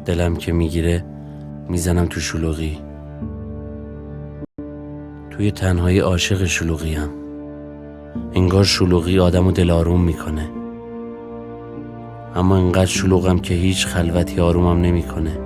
دلم که میگیره میزنم تو شلوغی، توی تنهایی عاشق شلوغیم. انگار شلوغی آدمو دل آروم میکنه، اما انقدر شلوغم که هیچ خلوتی آرومم نمیکنه.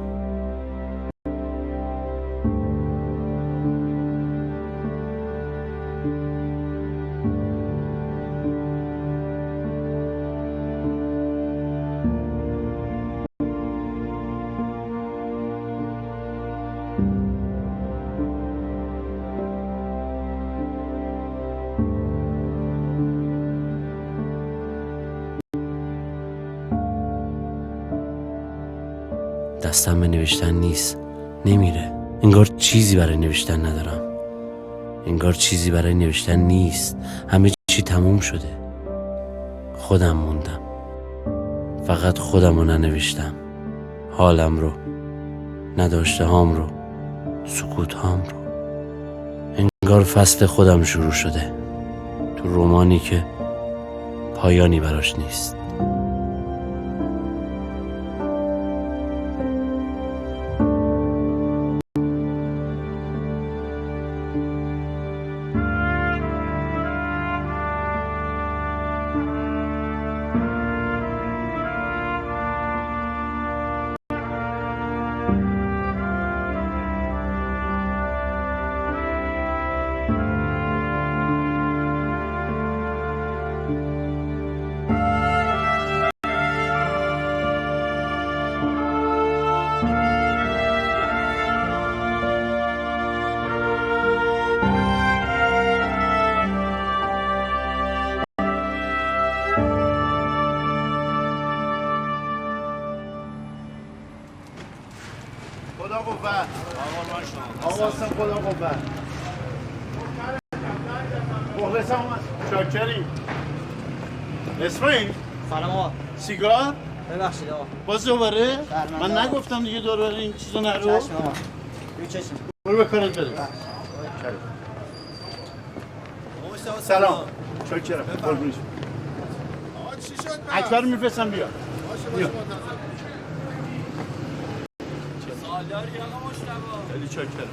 دستم به نوشتن نیست، نمیره. انگار چیزی برای نوشتن ندارم، انگار چیزی برای نوشتن نیست. همه چی تموم شده، خودم موندم، فقط خودم رو ننوشتم. حالم رو، نداشته هام رو، سکوت هام رو. انگار فصل خودم شروع شده تو رومانی که پایانی براش نیست. خدا قوت. آقا خدا قوت. مخلصم اومد. شاکریم. اسماعیل. سلام آقا. سیگار؟ ببخشید آقا. باز دوباره؟ من نگفتم دیگه دوباره این چیزو نرو. چشم آقا. روی چشم. برو به کارت برس. سلام. شاکرم. قربونش. آقا چی شد؟ اکبر رو میفرستم بیا. بیا. سالداری آقا مشتبه. خیلی شاکرم.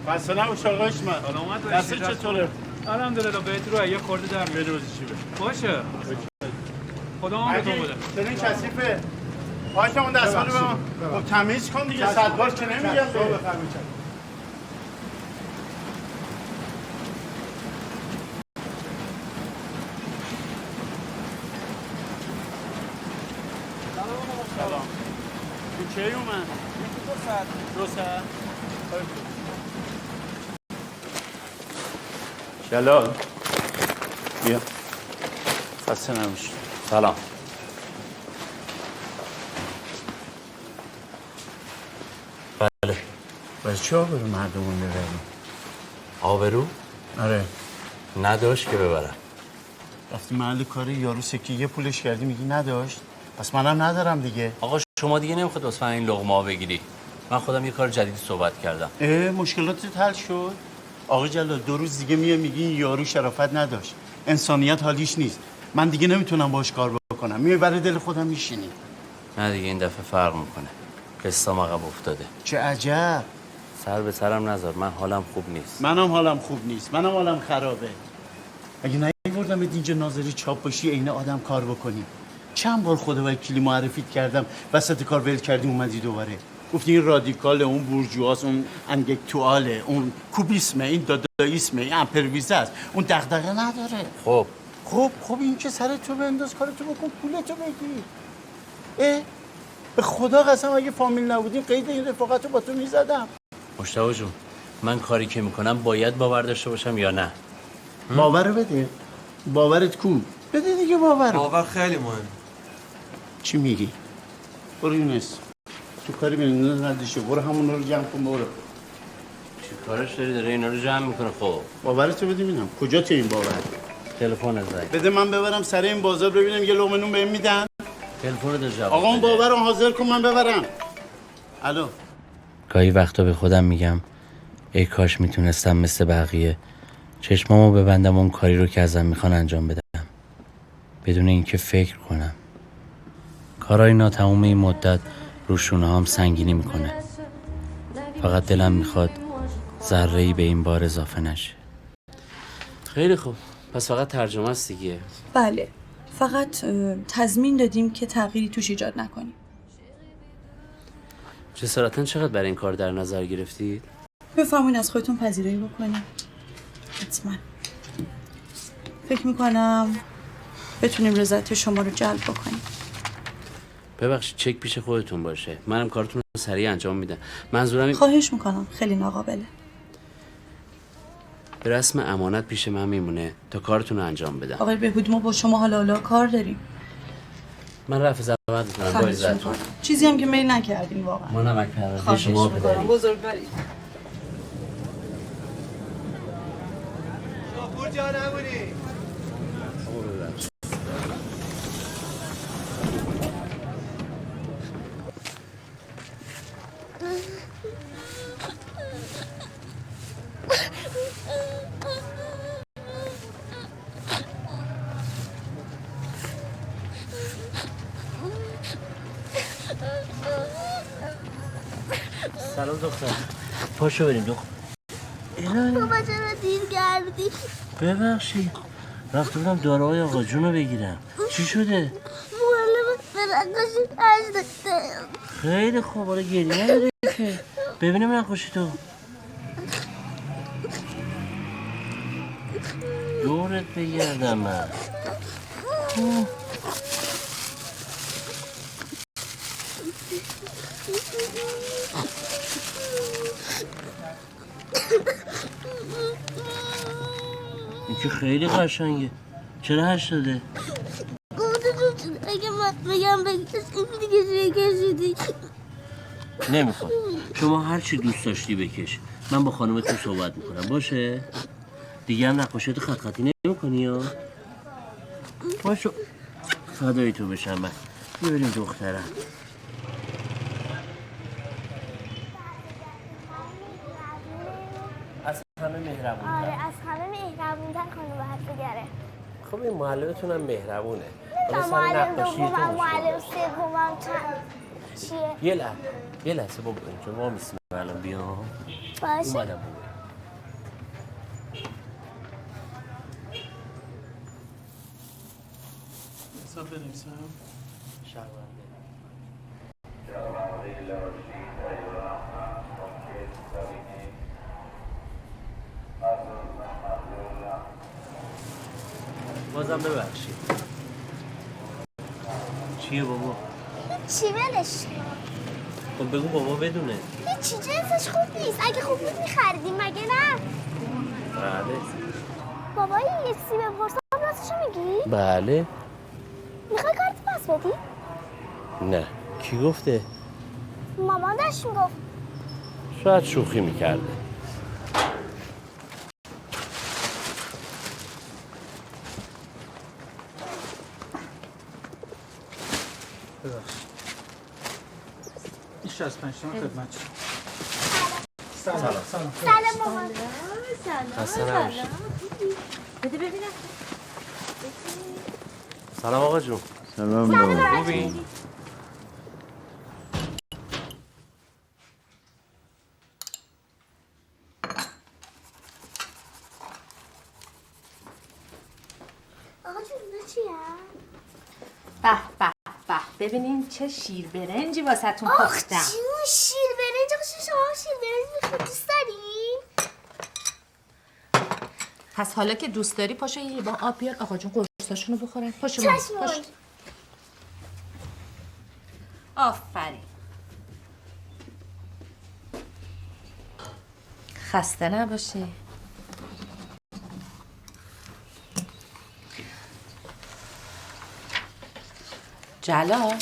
خسته نباش آقا اسمت. سلامت دسته چطوره؟ الحمدلله بهت رو یه خورده در میاد. بروزی چی به؟ باشه. خدا عمرتون بده. سرین کثیفه. باشه اون دست‌ها رو به خب تمیز کن دیگه. صد بار که نمیگم به. سلام. تو کی اومد؟ دو ساعت. جلال بیا. خسته نباشی. سلام. بله. برای چه آبرو مردمون ببریم؟ آبرو؟ آره. نداشت که ببرم. رفتی محل کاری یارو سکیه پولش کردی میگی نداشت؟ پس منم ندارم دیگه. آقا شما دیگه نمیخواد واسه این لقمه ها بگیری. من خودم یه کار جدیدی صحبت کردم. مشکلاتت حل شد؟ آقا جلال 2 روز دیگه میگی یارو شرافت نداشت. انسانیت حالیش نیست. من دیگه نمیتونم باش کار بکنم. میای برای دل خودم میشینی. نه دیگه این دفعه فرق میکنه. قصه‌ام عقب افتاده. چه عجب. سر به سرم نذار، من حالم خوب نیست. منم حالم خوب نیست. منم حالم خرابه. اگه نیوردم اینجا ناظری چاپ باشی عین آدم کار بکنی. چند بار خدا وکیلی معرفیت کردم وسط کار ول کردی اومدی دوباره. گفتی این رادیکال، اون بورژواست، اون انگکتواله، اون کوبیسمه، این داداییسمه، این امپرویزه است. اون دغدغه نداره. خب این که سر تو بنداز، کارتو بکن، پولتو بگیر. به خدا قسم اگه فامیل نبودیم قید این رفاقتو با تو میزدم. مشتبه جون، من کاری که میکنم باید باور داشته باشم یا نه؟ باور بده. باورت کو؟ بده دیگه باور. باور خیلی مهم. چی میگی؟ برو یونس. تو کاری بینید ندیشه. برو همون رو جمع کن برو. چی کارش داره اینا رو جمع میکنه؟ خب باورتو بده ببینم. کجا تو این باور؟ تلفن زنگ بده من ببرم سر این بازار ببینم یه لقمه نون بهم میدن. تلفن رو جواب آقا اون بده. باورو حاضر کن من ببرم. الو. گاهی وقتا به خودم میگم ای کاش میتونستم مثل بقیه چشمامو ببندم اون کاری رو که ازم میخوان انجام بدم بدون اینکه فکر کنم. کارای ناتموم این مدت روشونه هم سنگینی میکنه. فقط دلم میخواد ذره‌ای به این بار اضافه نشه. خیلی خوب، پس فقط ترجمه است دیگه. بله، فقط تضمین دادیم که تغییری توش ایجاد نکنیم. جسارتاً چقدر برای این کار در نظر گرفتید؟ بفرمایید از خودتون پذیرایی بکنیم. حتما فکر میکنم بتونیم رضایت شما رو جلب بکنیم. ببخشید چک پیش خودتون باشه، منم کارتون رو سریع انجام میدم. منظورم خواهش میکنم، خیلی ناقابله. به رسم امانت پیش من میمونه تا کارتون رو انجام بدم. آقای بهبودی، ما با شما حالا کار داریم. من رفع زحمت میکنم. با خواهش عزتون. میکنم. چیزی هم که میل نکردیم واقعا. ما نمک پردازی خواهش شما میکنم. بداریم. بزرگواری. شاپور جا نمونی. سلام دختر. پاشو بریم دختر. بابا چرا دیر کردی؟ ببخشید رفته بودم داروهای آقا جون رو بگیرم. چی شده؟ معلم به نقاشی هش داشته. خیلی خوب، حالا گریه نداره که. ببینیم نقاشی تو. دورت بگردم من. این که خیلی قشنگه. چرا هش داده؟ گفته تو اگه من بگم بکش این دیگه کشیدی. نمیخواد. شما هر چی دوست داشتی بکش. من با خانومتون صحبت میکنم باشه؟ دیگه هم نقاشیت خط خطی نمیکنی یا؟ باشو. فدای تو بشم من. ببینیم دخترم. از همه مهربون. آره از همه مهربون‌تر خانم بگره. خب این معلمتون هم مهربونه. تا معلم دومم معلم سومم چیه؟ یه لحظه بابا اینجا ما میسیم الان بیام. باشه. اومدم حساب بنویسم. شهرونده. بازم ببخشید. چیه بابا؟ چی ولش؟ خب بگو بابا بدونه. هیچی جنسش خوب نیست. اگه خوب بود می‌خریدیم مگه نه؟ بله. بابایی یه چیزی بپرسم راستشو میگی؟ بله. میخوای کارت پس بدی؟ نه. کی گفته؟ مامان داشت میگفت. شاید شوخی میکرده. ببخشید. این 65 تومن خدمت شما. سلام. سلام مامان. خسته نباشید. بده ببینم. سلام آقا جون. خوبی؟ آقا جون اینا چیه؟ به به به ببینین چه شیر برنجی واسهتون آخ پختم. جون شیر برنج. آقا شما شیر برنج میخواد دوست داری؟ پس حالا که دوست داری پاشو یه با آب بیار آقا جون قرصاشونو بخورن. پاشو چشم پاش. مامان. آفرین. خسته نباشی. جلال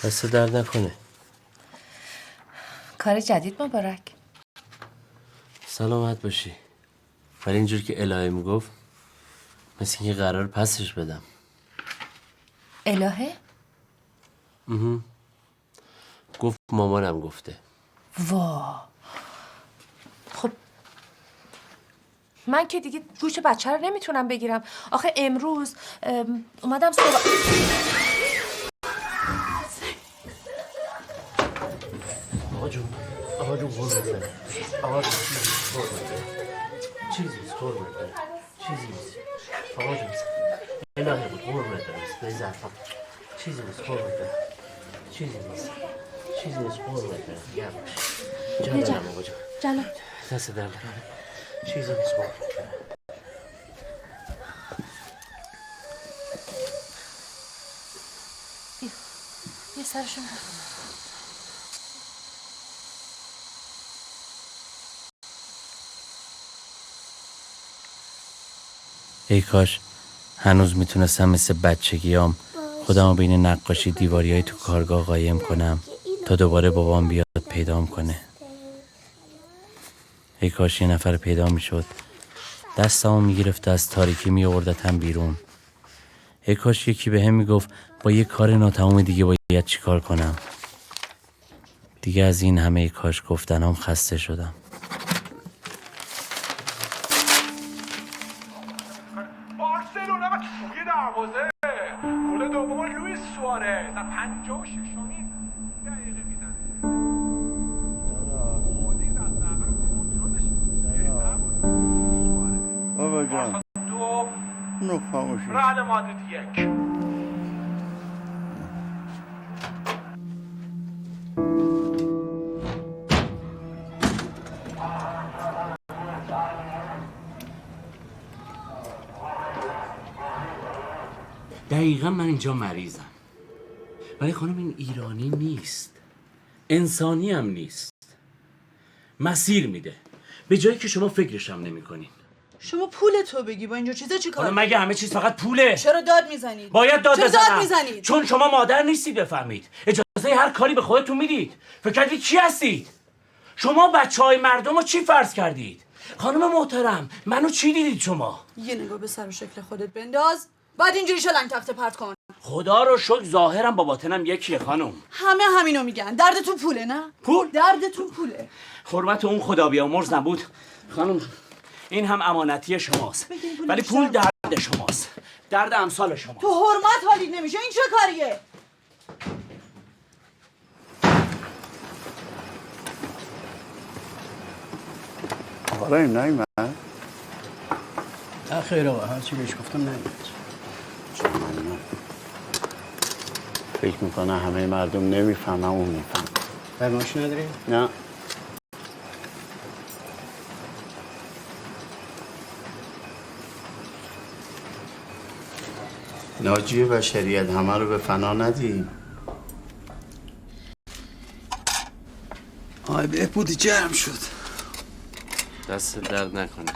دست درد نکنه. کار جدید مبارک. سلامت باشی. ولی اینجور که الهه میگفت مثل اینکه قرار پسش بدم. الهه؟ گفت مامانم گفته. وا خب من که دیگه گوش بچه رو نمیتونم بگیرم. آخه امروز اومدم صبح آقا جون قربونت برم. آقا جون چیزی نیست قربونت برم. چیزی نیست آقا جون. الهی بود قربونت برم. به ظرفم چیزی نیست قربونت برم. چیزی نیست قربونت برم. گرم باش. جانم آقا جون. جانم دست در نکنه. چیزی نیست قربونت برم. یه سرشون ای کاش هنوز میتونستم مثل بچگیام خودمو بین نقاشی دیواریای تو کارگاه قایم کنم تا دوباره بابام بیاد پیدام کنه. ای کاش یه نفر پیدا میشد دستمو میگرفت از تاریکی میآوردتم بیرون. ای کاش یکی به هم میگفت با یه کار ناتمام دیگه باید چیکار کنم. دیگه از این همه ای کاش گفتنام خسته شدم. بارسلونا و توی دروازه گل دوم لوئیس سوارز از 56مین دقیقه میزنه. مودی زد ضربه رو کنترلش بهتر بود. سوارز بابا جان بارسا 2 اونو خاموشی رئال مادرید 1. دقیقا من اینجا مریضم ولی خانم این ایرانی نیست انسانی هم نیست مسیر میده به جایی که شما فکرش هم نمی کنین. شما پول تو بگی با اینجور چیزا چی کار؟ حالا مگه همه چیز فقط پوله؟ چرا داد میزنید؟ باید داد چرا بزنم داد میزنید؟ چون شما مادر نیستید بفهمید اجازه هر کاری به خودتون میدید. فکر کردید کی هستید؟ شما بچهای مردم رو چی فرض کردید؟ خانم محترم منو چی دیدید شما؟ یه نگاه به سر و شکل خودت بنداز بعد اینجوری شلنگ تخته پرت کن. خدا رو شکر ظاهرم با باطنم یکیه خانم. همه همینو میگن. دردتون پوله نه؟ پول؟ دردتون پوله. حرمت اون خدا بیامرز نبود خانم این هم امانتی شماست بگین پول ولی بیشتر پول درد شماست درد امثال شما. تو حرمت حالیت نمیشه این چه کاریه؟ حالا این نایمد خیر آقا هرچی بهش گفتم نمیاد. فکر میکنه همه مردم نمیفهمم اون میفهم. فرمایش نداری؟ نه ناجی بشریت همه رو به فنا ندیم. آی بهبودی جرم شد. دست درد نکنه.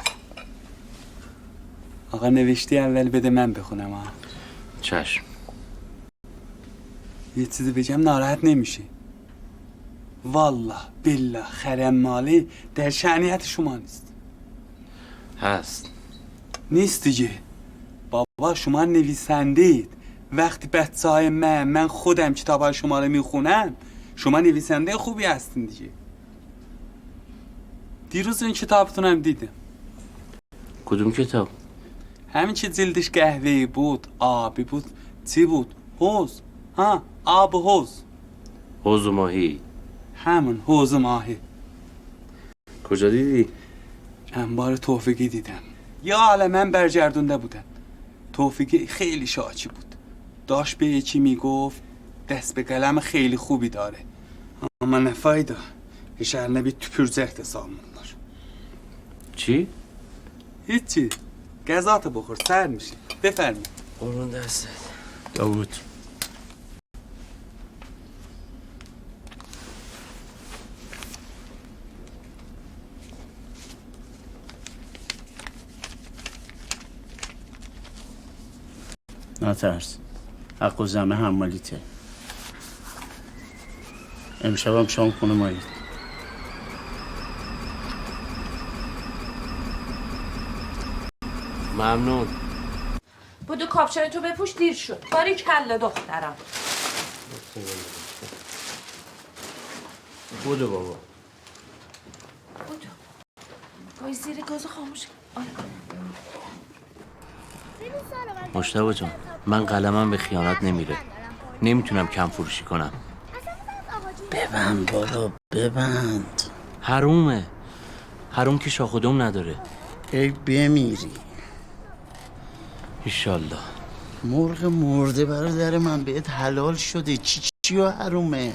آقا نوشتی اول بده من بخونم ها. چشم. یه چیزی بگم ناراحت نمیشه. والله بالله خرم مالی در شأنیت شما نیست. هست. نیست دیگه. بابا شما نویسنده اید. وقتی بچه های من خودم کتاب های شما رو میخونم شما نویسنده خوبی هستین دیگه. دیروز این کتابتونم دیدم. کدوم کتاب؟ همین که جلدش قهوه‌ای بود آبی بود چی بود؟ حوض. ها آب و حوض. حوض و ماهی. همون حوض ماهی. کجا دیدی؟ چند بار توفیقی دیدم. یا عالمن برگردونده بودن. توفیقی خیلی شاکی بود. داشت به یکی میگفت دست به قلم خیلی خوبی داره اما نفایده اشاره bir tüpürecekti salmonlar. چی؟ هیچی گازاتو بخور سر میشی. بفرمایید. قربون دستت. داوود نترس حق و زمه حمالیته. امشبم شام خونه مایید. ممنون. بودو کاپشن تو بپوش دیر شد. باری کله دخترم. بودو بابا. بودو. وای زیر گاز خاموش. مجتبی جان من قلمم به خیانت نمیره. نمیتونم کم فروشی کنم. ببند بابا ببند. حرومه. حروم که شاخ و دم نداره. ای بمیری. ایشالله. مرغ مرده برادر من بهت حلال شده. چی و حرومه؟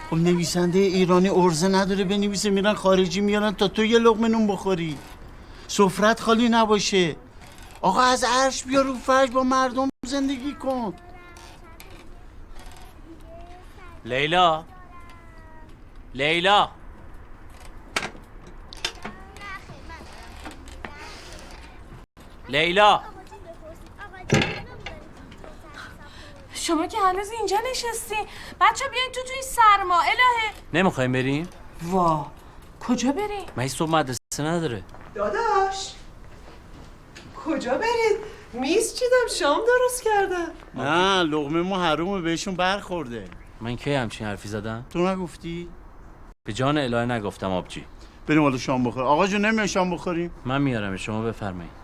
خب نویسنده ایرانی ارزه نداره بنویسه، میرن خارجی میارن تا تو یه لقمه نون بخوری، سفرت خالی نباشه. آقا از عرش بیا رو فرش، با مردم زندگی کن. لیلا. لیلا. لیلا. شما که هنوز اینجا نشستی. بچه بیاین تو این سرما. الهه. نمیخوایم بریم؟ وا کجا بریم؟ من صبح مدرسه نداره. داداش کجا برید؟ میز چیدم شام درست کردم. نه لقمه ما حرومه، بهشون برخورده. من کی همچین حرفی زدم؟ تو نگفتی؟ به جان الهه نگفتم آبجی. بریم حالا شام بخوریم. آقا جون نمیای شام بخوریم؟ من میارم، شما بفرمایید.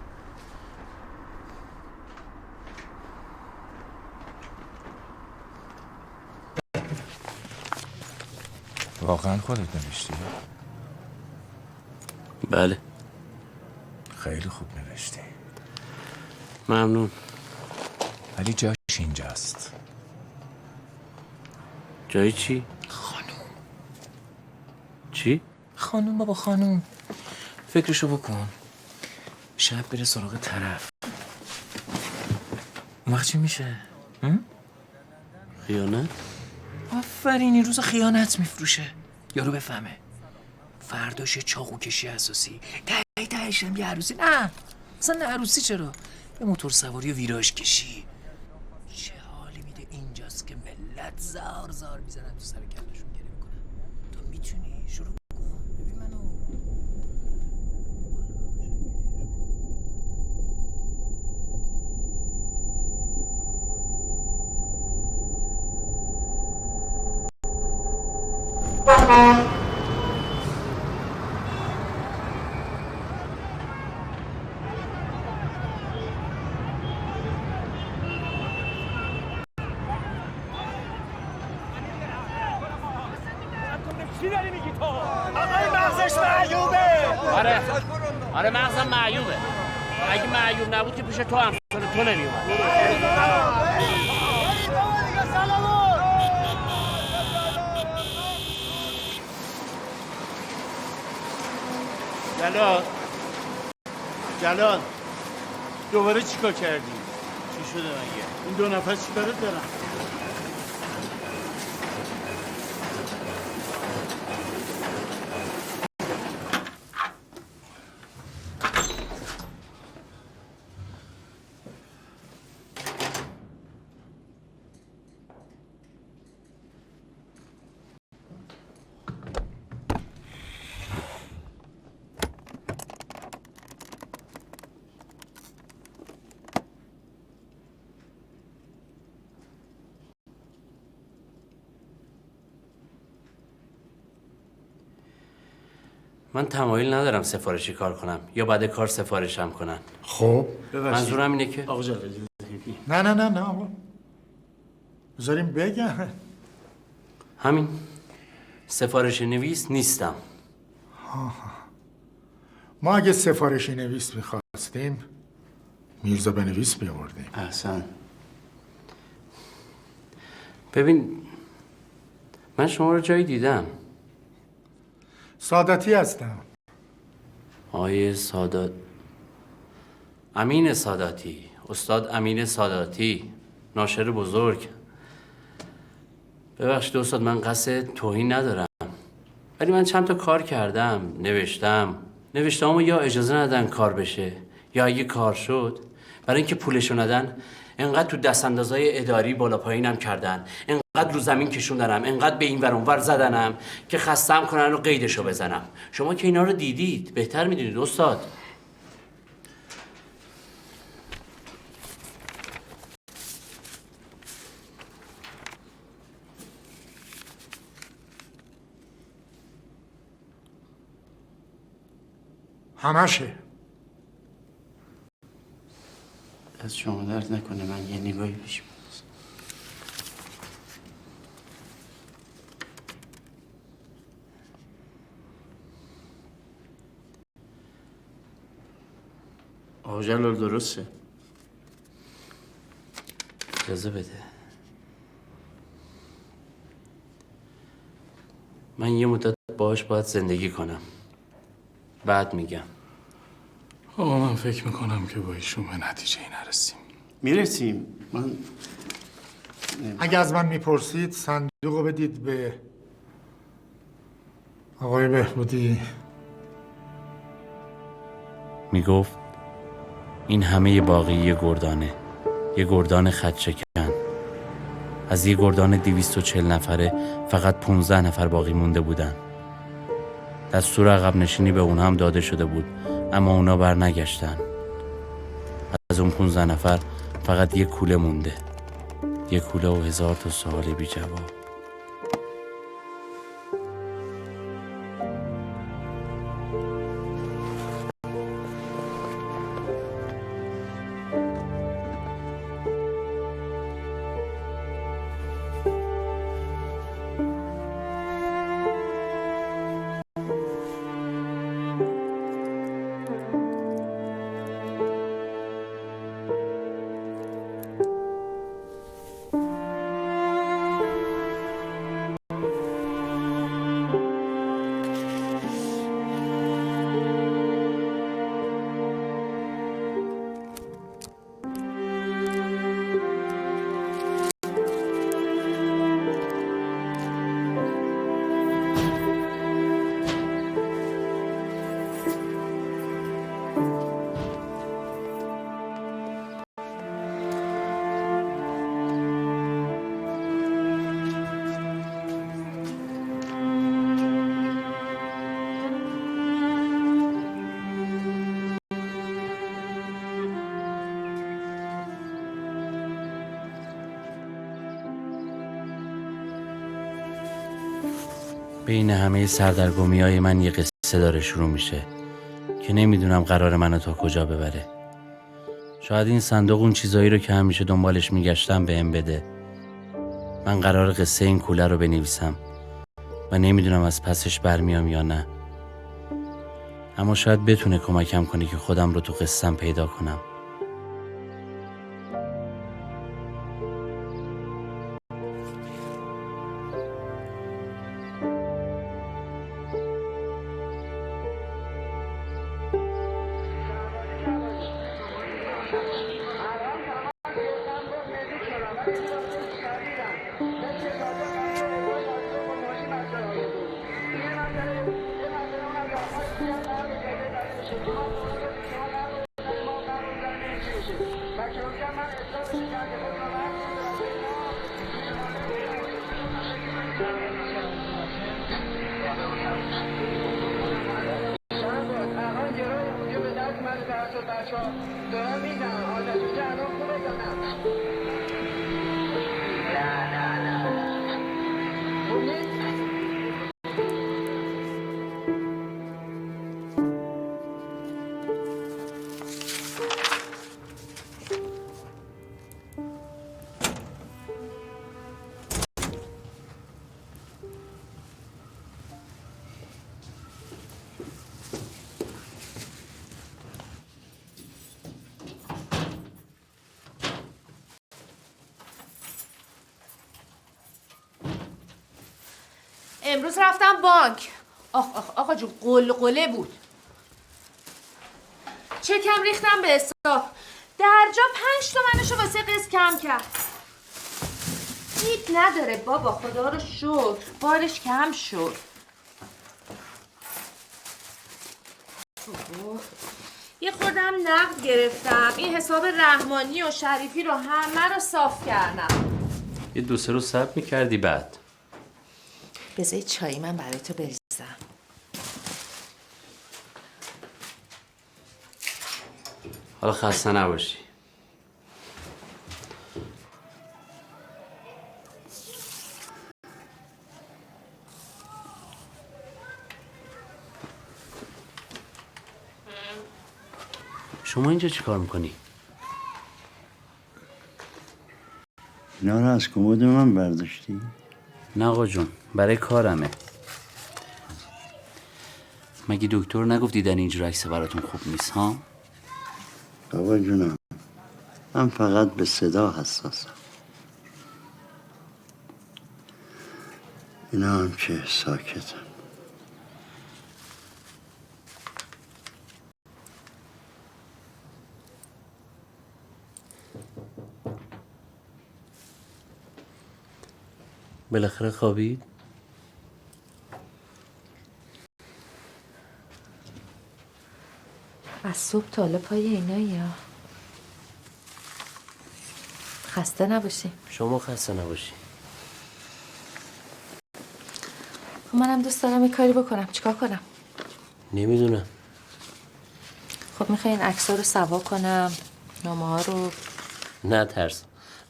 واقعا خودت نوشتی؟ بله. خیلی خوب نوشتی. ممنون. ولی جاش اینجاست. جایی چی؟ خانوم. چی؟ خانوم بابا خانوم. فکرشو بکن. شب بره سراغ طرف. اون وقت چی میشه؟ خیانت؟ آفرین، این روزا خیانت میفروشه. یارو بفهمه فرداش یه چاقو کشی اساسی، تهش هم یه عروسی. نه اصلا نه عروسی، چرا یه موتور سواری و ویراژ کشی. چه حالی میده اینجاست که ملت زار زار میزنن تو سر کلشون گره میکنن. تو میتونی شروع کن. ببین منو. چی داری میگی تو؟ آقای مغزش معیوبه. آره مغزم معیوبه. اگه معیوب نبود که پیش تو همسان تو نمیومد. جلال دوباره چیکار کردی؟ چی شده مگه؟ این دو نفر چیکارت دارن؟ من تمایل ندارم سفارشی کار کنم یا بعد کار سفارشم کنن. خب منظورم اینه که آقا جلالی نه آقا بذاریم بگن. همین سفارش نویس نیستم. ما اگه سفارشی نویس میخواستیم میرزا بنویس میآوردیم. احسن. ببین من شما رو جایی دیدم. ساداتی هستم. آقای سادات، امین ساداتی، استاد امین ساداتی، ناشر بزرگ. ببخشید استاد، من قصد توهین ندارم، ولی من چند تا کار کردم، نوشتم یا اجازه ندن کار بشه یا اگه کار شد برای اینکه پولشو ندن انقدر تو دستاندازهای اداری بالا پایینم کردن، انقدر رو زمین کشوندنم، انقدر به این ور اون ور زدنم که خستم کنن و قیدشو بزنم. شما که اینا رو دیدید بهتر میدونید استاد. همشه. از شما درد نکنه، من یه نگاهی پیش آقا جلال درسته. اجازه بده. من یه مدت باهاش باید زندگی کنم. بعد میگم. آقا من فکر میکنم که با ایشون به نتیجه نرسیم. میرسیم. من اگه از من میپرسید صندوق رو بدید به آقای بهبودی. میگفت این همه باقی یه گردانه، یه گردان خدشکن. از یه گردان 240 نفره فقط 15 نفر باقی مونده بودن. دستور عقب نشینی به اونها هم داده شده بود، اما اونا بر نگشتن. از اون 15 نفر فقط یه کوله مونده، یه کوله و 1000 تا سوال بی جواب. بین همه سردرگمی های من یه قصه داره شروع میشه که نمیدونم قرار منو تا کجا ببره. شاید این صندوق اون چیزایی رو که همیشه دنبالش میگشتم بهم بده. من قرار قصه این کوله رو بنویسم و نمیدونم از پسش برمیام یا نه، اما شاید بتونه کمکم کنه که خودم رو تو قصه‌ام پیدا کنم. امروز رفتم بانک. آقا جون قلقله بود. چکم ریختم به حساب. درجا 5 تومنشو واسه قسط کم کرد. دید نداره بابا، خدا رو شکر بارش کم شد. یه خودم نقد گرفتم. این حساب رحمانی و شریفی رو همه رو صاف کردم. یه 2-3 روز صبر میکردی بعد. بذار چایی من برای تو بریزم. حالا خسته نباشی. شما اینجا چی کار میکنی؟ اینا رو از کمد من برداشتی؟ نه آقا جون، برای کارمه. مگه دکتر نگفت دیدن اینجور عکس براتون خوب نیست ها؟ بابا جونم، من فقط به صدا حساسم. اینا هم که ساکتم. بالاخره خوابید؟ از صبح تا حالا پای اینایی ها. خسته نباشی. شما خسته نباشی. منم دوست دارم یه کاری بکنم. چیکار کنم؟ نمیدونم. خب میخوای این عکس‌ها رو سوا کنم، نامه ها رو؟ نه ترس،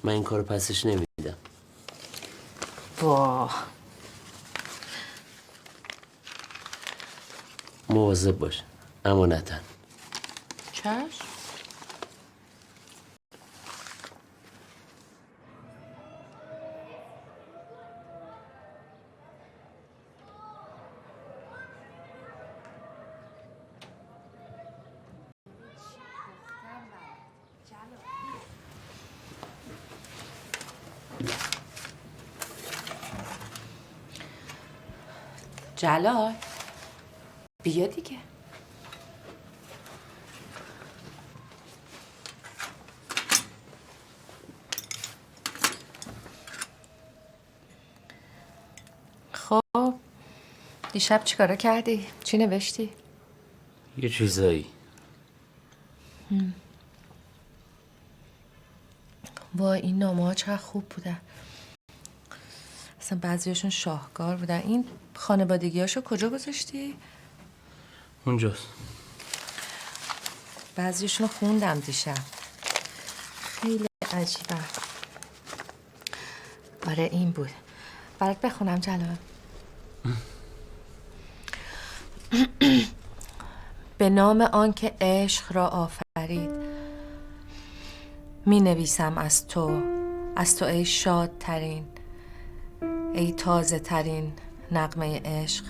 من این کارو پسش نمیدم. واه، مواظب باش، امانتاً. چشم. جلال بیا دیگه. خب دیشب چیکارا کردی؟ چی نوشتی؟ یه چیزایی. وای این نامه ها چقدر خوب بودن. اصلا بعضیاشون شاهکار بودن. این خانوادگی هاشو کجا گذاشتی؟ اونجاست. بعضیاشون رو خوندم دیشب. خیلی عجیبه. آره این بود. برات بخونم جلال. به نام آن که عشق را آفرید، می نویسم از تو ای شادترین، ای تازه ترین نغمه عشق،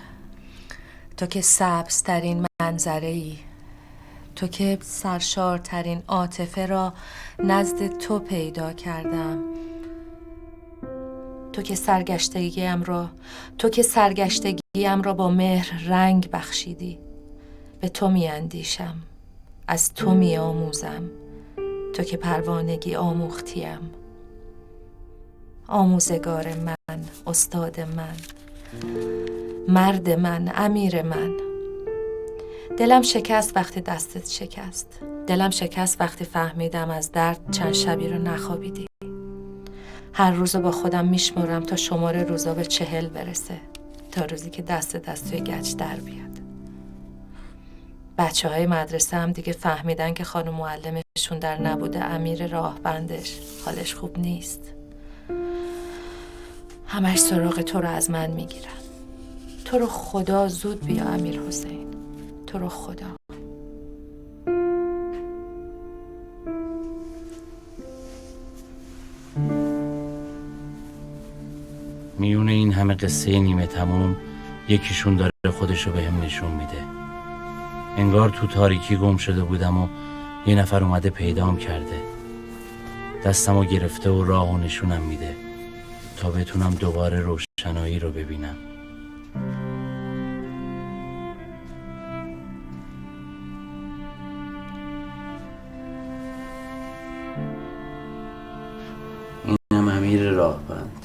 تو که سبزترین منظره ای، تو که سرشارترین عاطفه را نزد تو پیدا کردم، تو که سرگشتگیم را با مهر رنگ بخشیدی. به تو می اندیشم، از تو می آموزم، تو که پروانگی آموختیم. آموزگار من، استاد من، مرد من، امیر من. دلم شکست وقتی دستت شکست. دلم شکست وقتی فهمیدم از درد چند شبی رو نخوابیدی. هر روزو با خودم میشمرم تا شماره روزا به 40 برسه، تا روزی که دست توی گچ در بیاد. بچه‌های مدرسه هم دیگه فهمیدن که خانم معلمشون در نبوده امیر راهبندش حالش خوب نیست. همش سراغ تو رو از من میگیرن. تو رو خدا زود بیا امیر حسین، تو رو خدا. میونه این همه قصه نیمه تموم یکیشون داره خودشو بهم نشون میده. انگار تو تاریکی گم شده بودم و یه نفر اومده پیدام کرده، دستمو گرفته و راهو نشونم میده تا بتونم دوباره روشنایی رو ببینم. اینم امیر راهبند.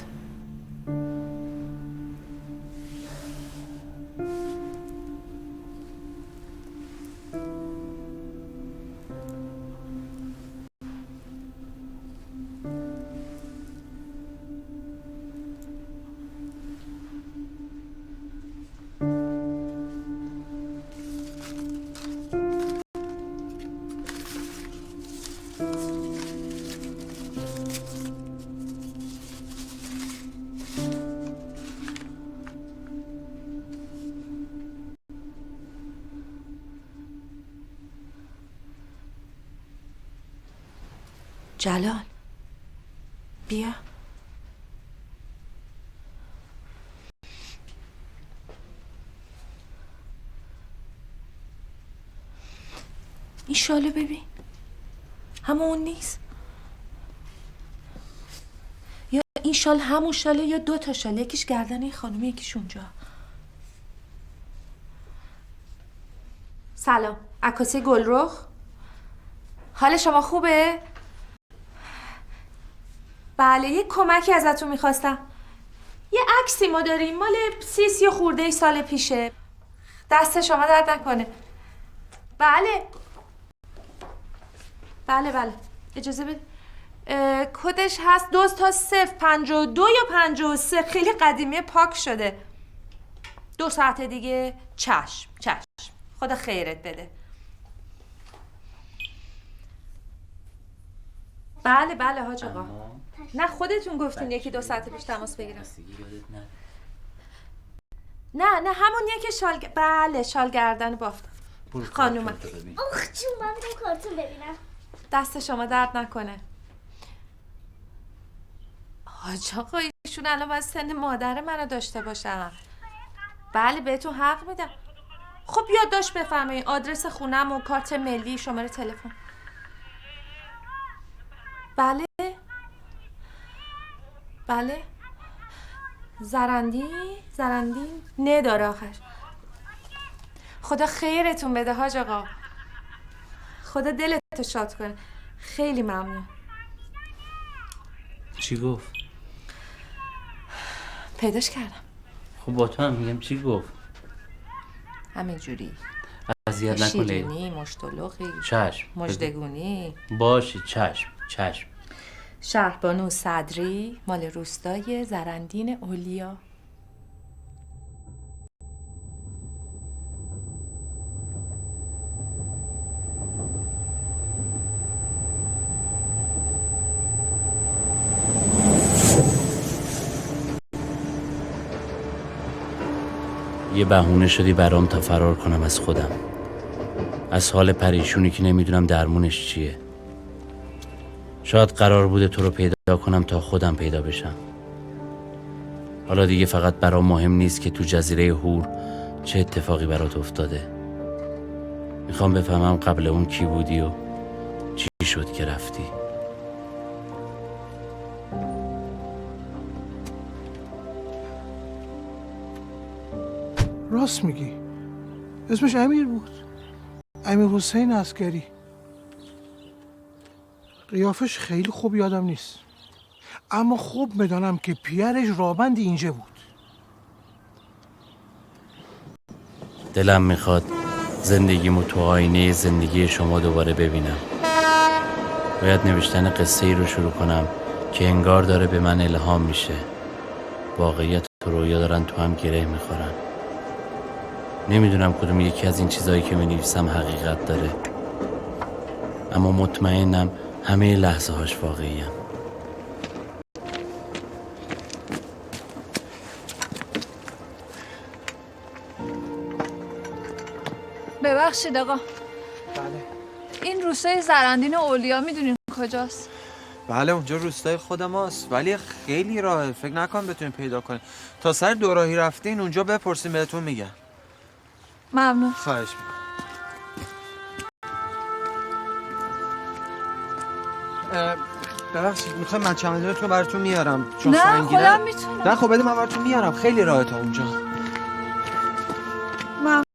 جلال بیا. این شالو ببین. اون نیست. یا این شال همون شاله یا 2 تا شال، یکیش گردن این خانومه یکیش اونجا. سلام، عکاسی گلرخ. حال شما خوبه؟ بله، یه کمکی ازتون میخواستم. یه عکسی ما داریم مال 30 خورده سال پیشه. دست شما درد نکنه. بله اجازه بده. کدش هست 2 تا 052 یا 53. خیلی قدیمی، پاک شده. 2 ساعت دیگه. چشم. خدا خیرت بده. بله حاج آقا. نه خودتون گفتین 1-2 ساعت پیش تماس بگیرم. نه همونیه که بله شال گردن بافت. خانومه. آخ چون من میرم کارتون ببینم. دست شما درد نکنه. حاج آقا ایشون الان باید سن مادر منو داشته باشم. بله بهتون حق میدم. خب یادداشت بفرمایید، آدرس خونم و کارت ملی، شماره تلفن. بله زرندین نداره آخرش. خدا خیرتون بده حاج آقا. خدا دلتو شاد کنه. خیلی ممنون. چی گفت؟ پیداش کردم. خب با تو هم میگم چی گفت؟ همین جوری. اذیت نکن لیلا. شیرینی، مشتلقی، چشم. مژدگونی. باشی چشم. شهربانو صدری، مال روستای زرندین اولیا. یه بهونه شدی برام تا فرار کنم از خودم، از حال پریشونی که نمیدونم درمونش چیه. شاید قرار بوده تو رو پیدا کنم تا خودم پیدا بشم. حالا دیگه فقط برام مهم نیست که تو جزیره هور چه اتفاقی برات افتاده. میخوام بفهمم قبل اون کی بودی و چی شد که رفتی. راست میگی، اسمش امیر بود، امیر حسین عسکری. قیافش خیلی خوب یادم نیست، اما خوب میدانم که پیرش رابند اینجا بود. دلم میخواد زندگیمو تو آینه زندگی شما دوباره ببینم. باید نوشتن قصه ای رو شروع کنم که انگار داره به من الهام میشه. واقعیت و رویا دارن تو هم گره میخورن. نمیدونم کدوم یکی از این چیزایی که مینویسم حقیقت داره، اما مطمئنم همه لحظه هاش واقعی هم. ببخشید آقا. بله. این روستای زرندین اولیا میدونین کجاست؟ بله اونجا روستای خود ماست، ولی خیلی راهه، فکر نکنم بتونین پیدا کنین. تا سر دوراهی رفتین اونجا بپرسین بهتون میگن. ممنون. خواهش میکنم. ببخشید میخوام من چمدونتون براتون میارم چون نه سنگینه. خودم میتونم. نه خب بده من براتون میارم، خیلی راهه تا اونجا. ممنون.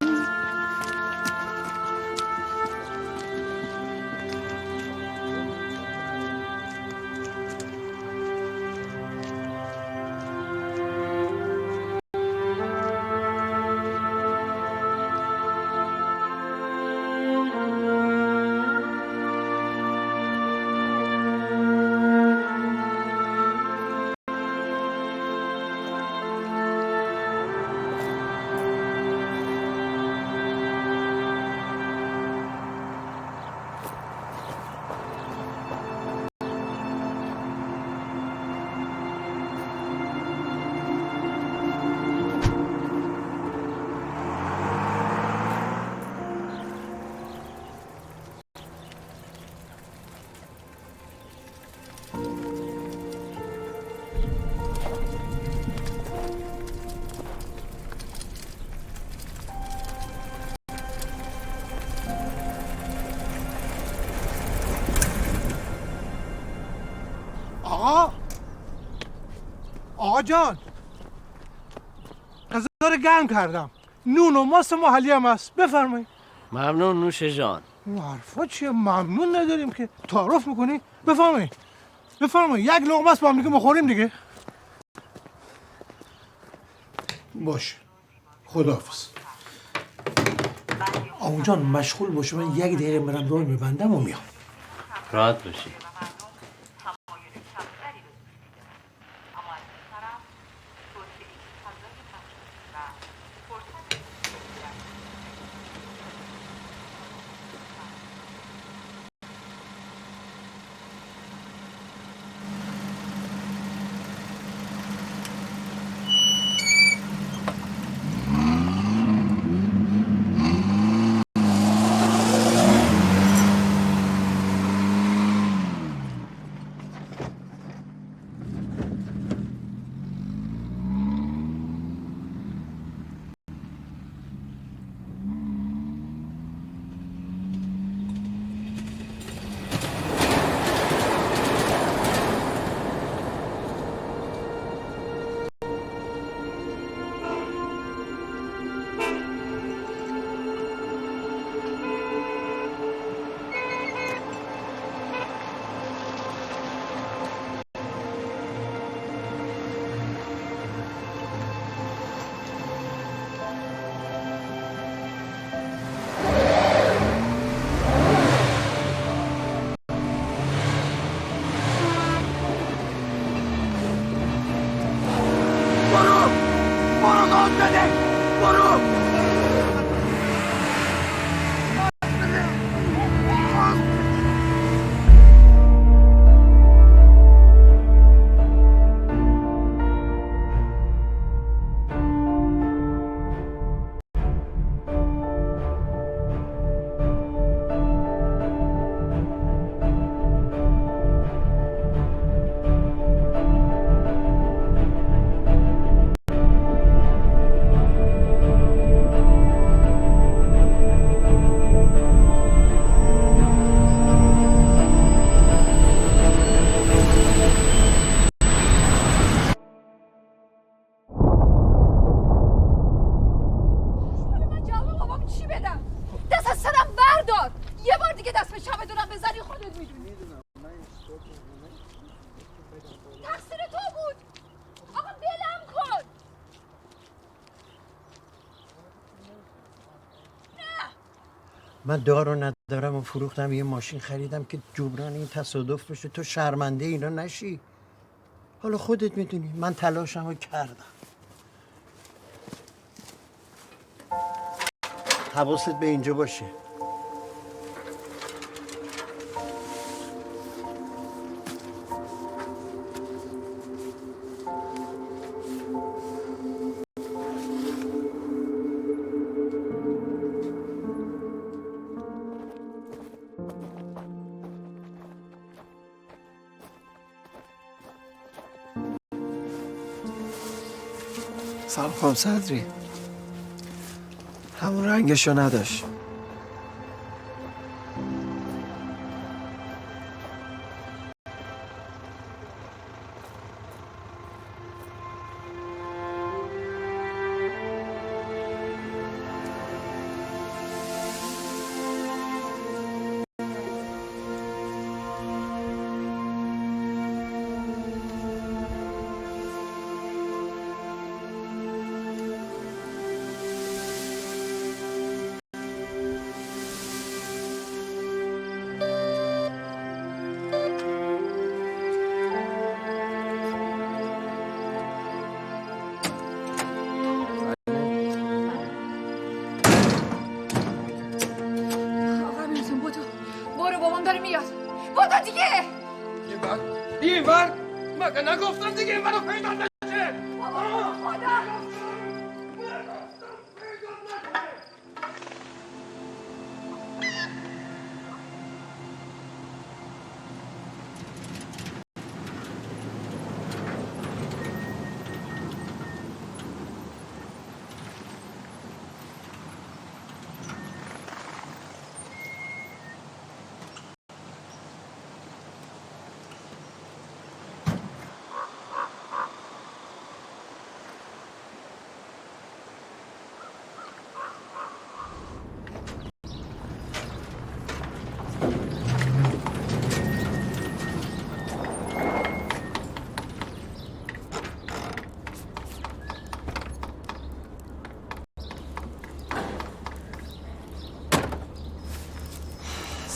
آقا جان غذا رو گرم کردم، نون و ماست محلی هم هست، بفرمایید. ممنون نوش جان. این حرفا چیه؟ ممنون نداریم که، تعارف میکنی؟ بفرمایید بفرمایید، یک لقمه است با هم دیگه بخوریم دیگه. باشه خداحافظ. آقا جان مشغول باشه، من یک دقیقه برم راه میبندم و میام. راحت باشی. من دارو ندارم و فروختم، یه ماشین خریدم که جبران این تصادف بشه، تو شرمنده اینا نشی. حالا خودت میدونی من تلاشمو کردم. حواست به اینجا باشه. سلام خانم صدری. همون رنگشو نداشت. این ور مگه نگفتم دیگه این ورو پیدا نشه. بابا خدا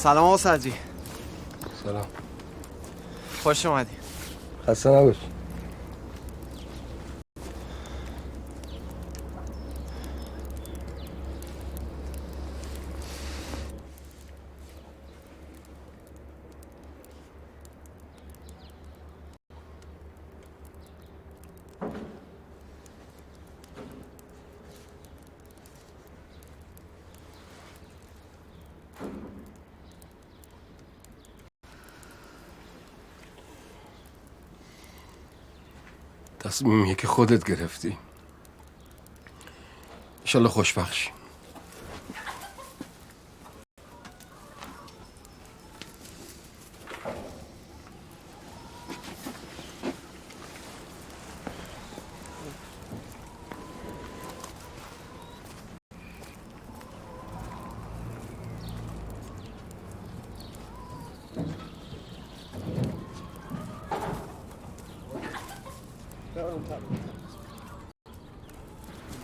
سلام آقا صدری. سلام. خوش اومدی. خسته نباش. تصمیمی که خودت گرفتی. انشالله خوشبخت شی.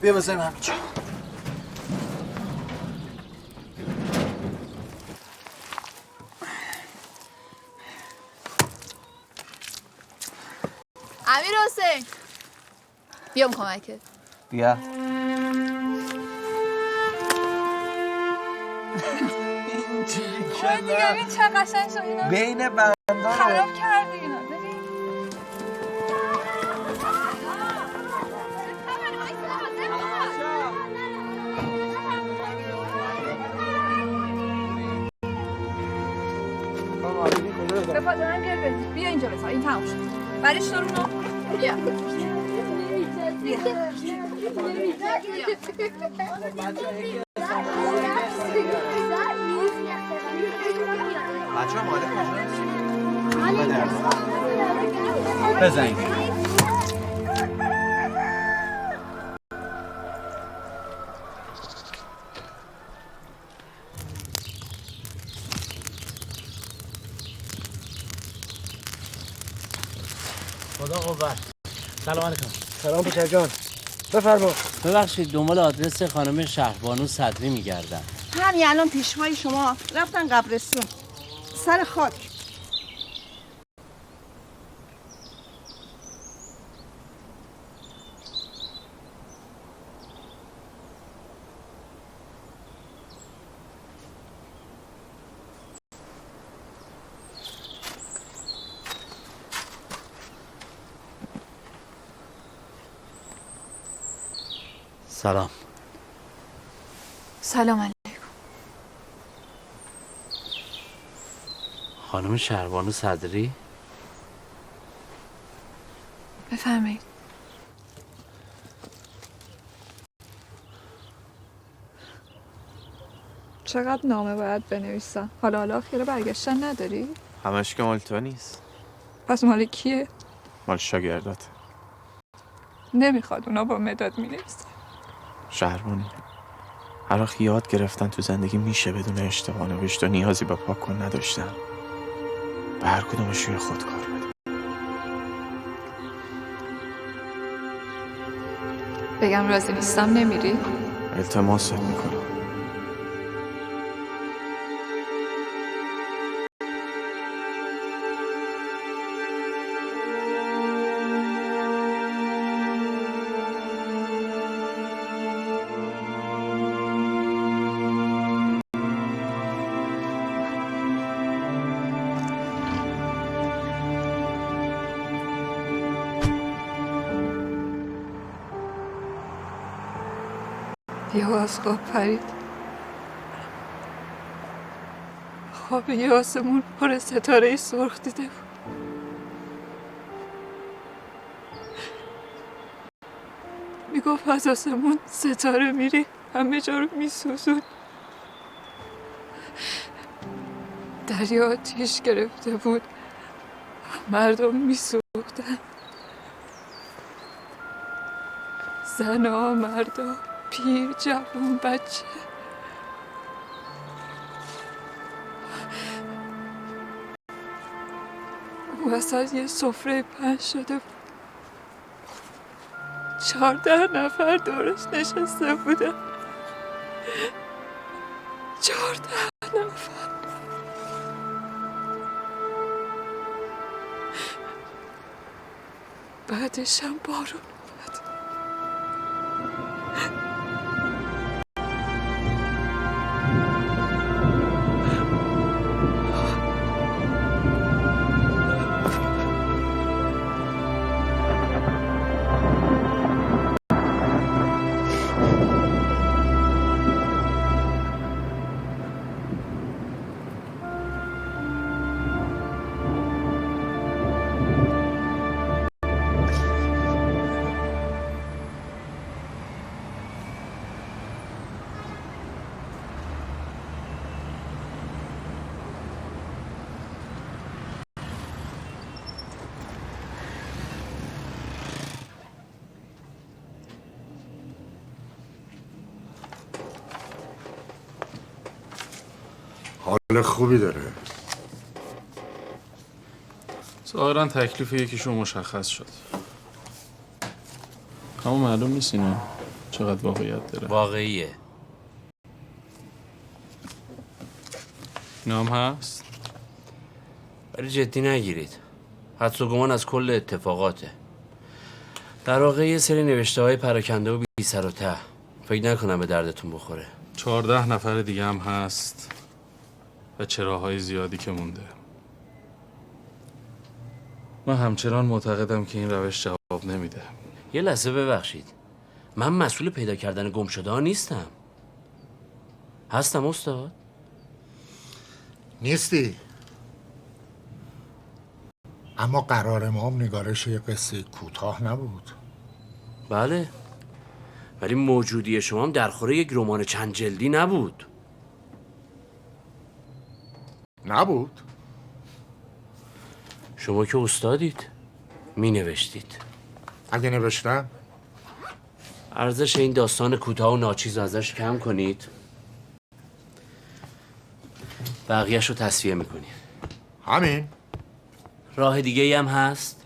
بیا بزنیم همینجا. امیر حسین بیام کمکت. بیا. خود دیگه این چه قشنگ شد اینا. بین بندان خراب کردی اینا. ببین. به پادرم گیر بدی. بیا اینجا بذار. این تموم شد. برش دارو اونو. بیا. بچه ماله کجاست؟ بزنید. خدا قوت. سلام علیکم. سلام پسر جان. بفرما. ببخشید دنبال آدرس خانم شهربانو صدری میگردم. همین الان پیشوای شما رفتن قبرستون سر خاک. سلام. سلام علیکم. خانم شهربانو صدری؟ بفرمایید. چقدر نامه باید بنویسم؟ حالا خیره برگشتن نداری؟ همش که مال تو نیست. پس مال کیه؟ مال شاگردات. نمیخواد اونا با مداد مینویسن. شهربانی هر وقت یاد گرفتن تو زندگی میشه بدون اشتباه نوشت و نیازی به پاک کن نداشتن. به هر کدومش روی خود کار بده. بگم راضی نیستم نمیری؟ التماست میکنم. یهو از خواب پرید. خواب یه آسمون پر ستاره سرخ دیده بود. میگفت از آسمون ستاره میری همه جا رو میسوزون. دریا آتیش گرفته بود، مردم میسوختن، زنها، مردا، پیر، جوان، بچه. وسط یه سفره پهن شده بود. 14 نفر دورش نشسته بودن. 14 نفر. بعدشم بارون. حال خوبی داره. ظاهرا تکلیف یکیشون مشخص شد. اما معلوم نیست اینا چقدر واقعیت داره. واقعیه. نام هست؟ ولی جدی نگیرید. حدس و گمان از کل اتفاقاته. در واقع یه سری نوشته های پراکنده و بی سر و ته. فکر نکنم به دردتون بخوره. 14 نفر دیگه هم هست و چراهای زیادی که مونده. من همچنان معتقدم که این روش جواب نمیده. یه لحظه ببخشید. من مسئول پیدا کردن گم شده ها نیستم. هستم استاد؟ نیستی. اما قرار ما هم نگارش یه قصه کوتاه نبود. بله. ولی موجودی شما هم در خوره یک رمان چند جلدی نبود. نبود؟ شما که استادید می نوشتید. اگه نوشتم؟ ارزش این داستان کوتاه و ناچیز ازش کم کنید، بقیهش رو تصفیه میکنید. همین؟ راه دیگه هم هست؟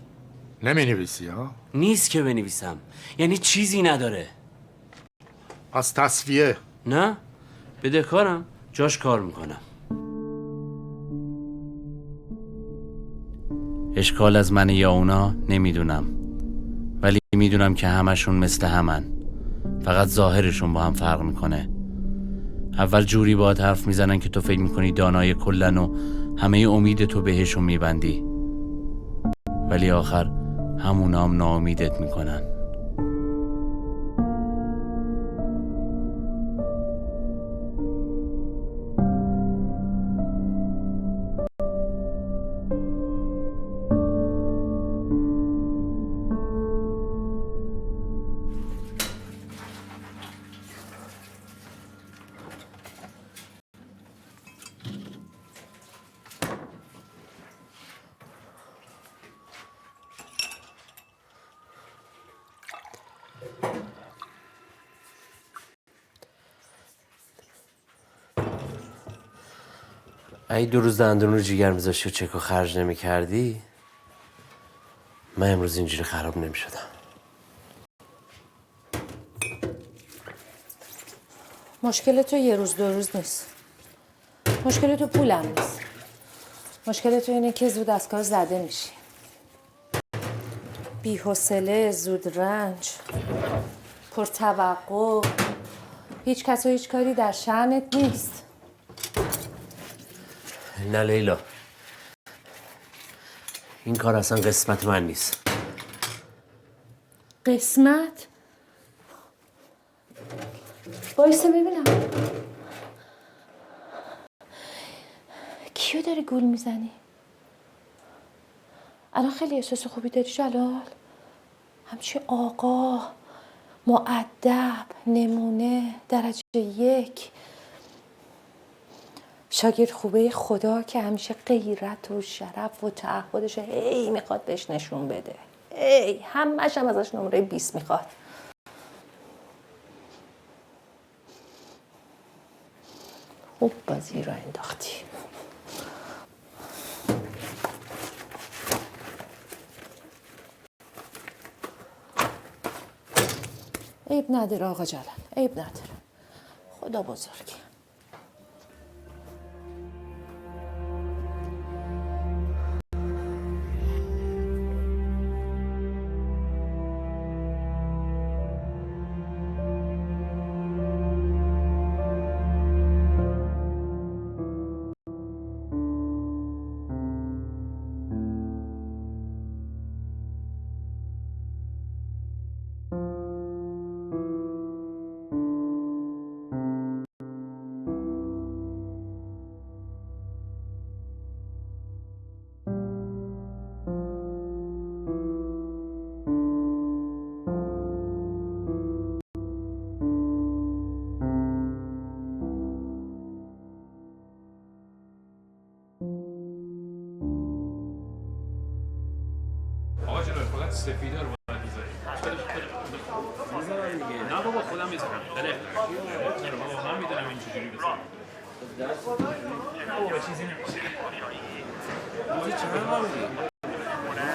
نمی نویسی ها؟ نیست که بنویسم، یعنی چیزی نداره. از تصفیه؟ نه، بدهکارم، جاش کار میکنم. اشکال از من یا اونا نمیدونم، ولی میدونم که همشون مثل همن، فقط ظاهرشون با هم فرق میکنه. اول جوری باهات حرف میزنن که تو فکر میکنی دانای کلن و همه امید تو بهشون میبندی، ولی آخر همونا هم ناامیدت میکنن. اگه 2 روز دندون رو جیگر میذاشتی و چک و خرج نمی کردی، من امروز اینجوری خراب نمی شدم. مشکل تو 1 روز 2 روز نیست. مشکل تو پولم نیست. مشکل تو اینه که زود از کار زده میشی. بی‌حوصله، زود رنج، پرتوقع. هیچ کس و هیچ کاری در شأنت نیست. نه لیلا، این کار اصلا قسمت من نیست. قسمت؟ وایسا ببینم کیو داری گول میزنی؟ الان خیلی احساس خوبی داری جلال؟ همچی آقا، مؤدب، نمونه، درجه 1، شاگرد خوبه خدا که همیشه غیرت و شرف و تعهدش هی میخواد بهش نشون بده. همش هم ازش نمره 20 میخواد. خوب بازی را انداختی. عیب نداره آقا جلال، عیب نداره. خدا بزرگه. سفیدا رو باید بذاری. نه بابا خودم میذارم. بله. بابا من میدونم این چجوری بذارم. بابا چیزی نمیشه. روزی چند بار میدی؟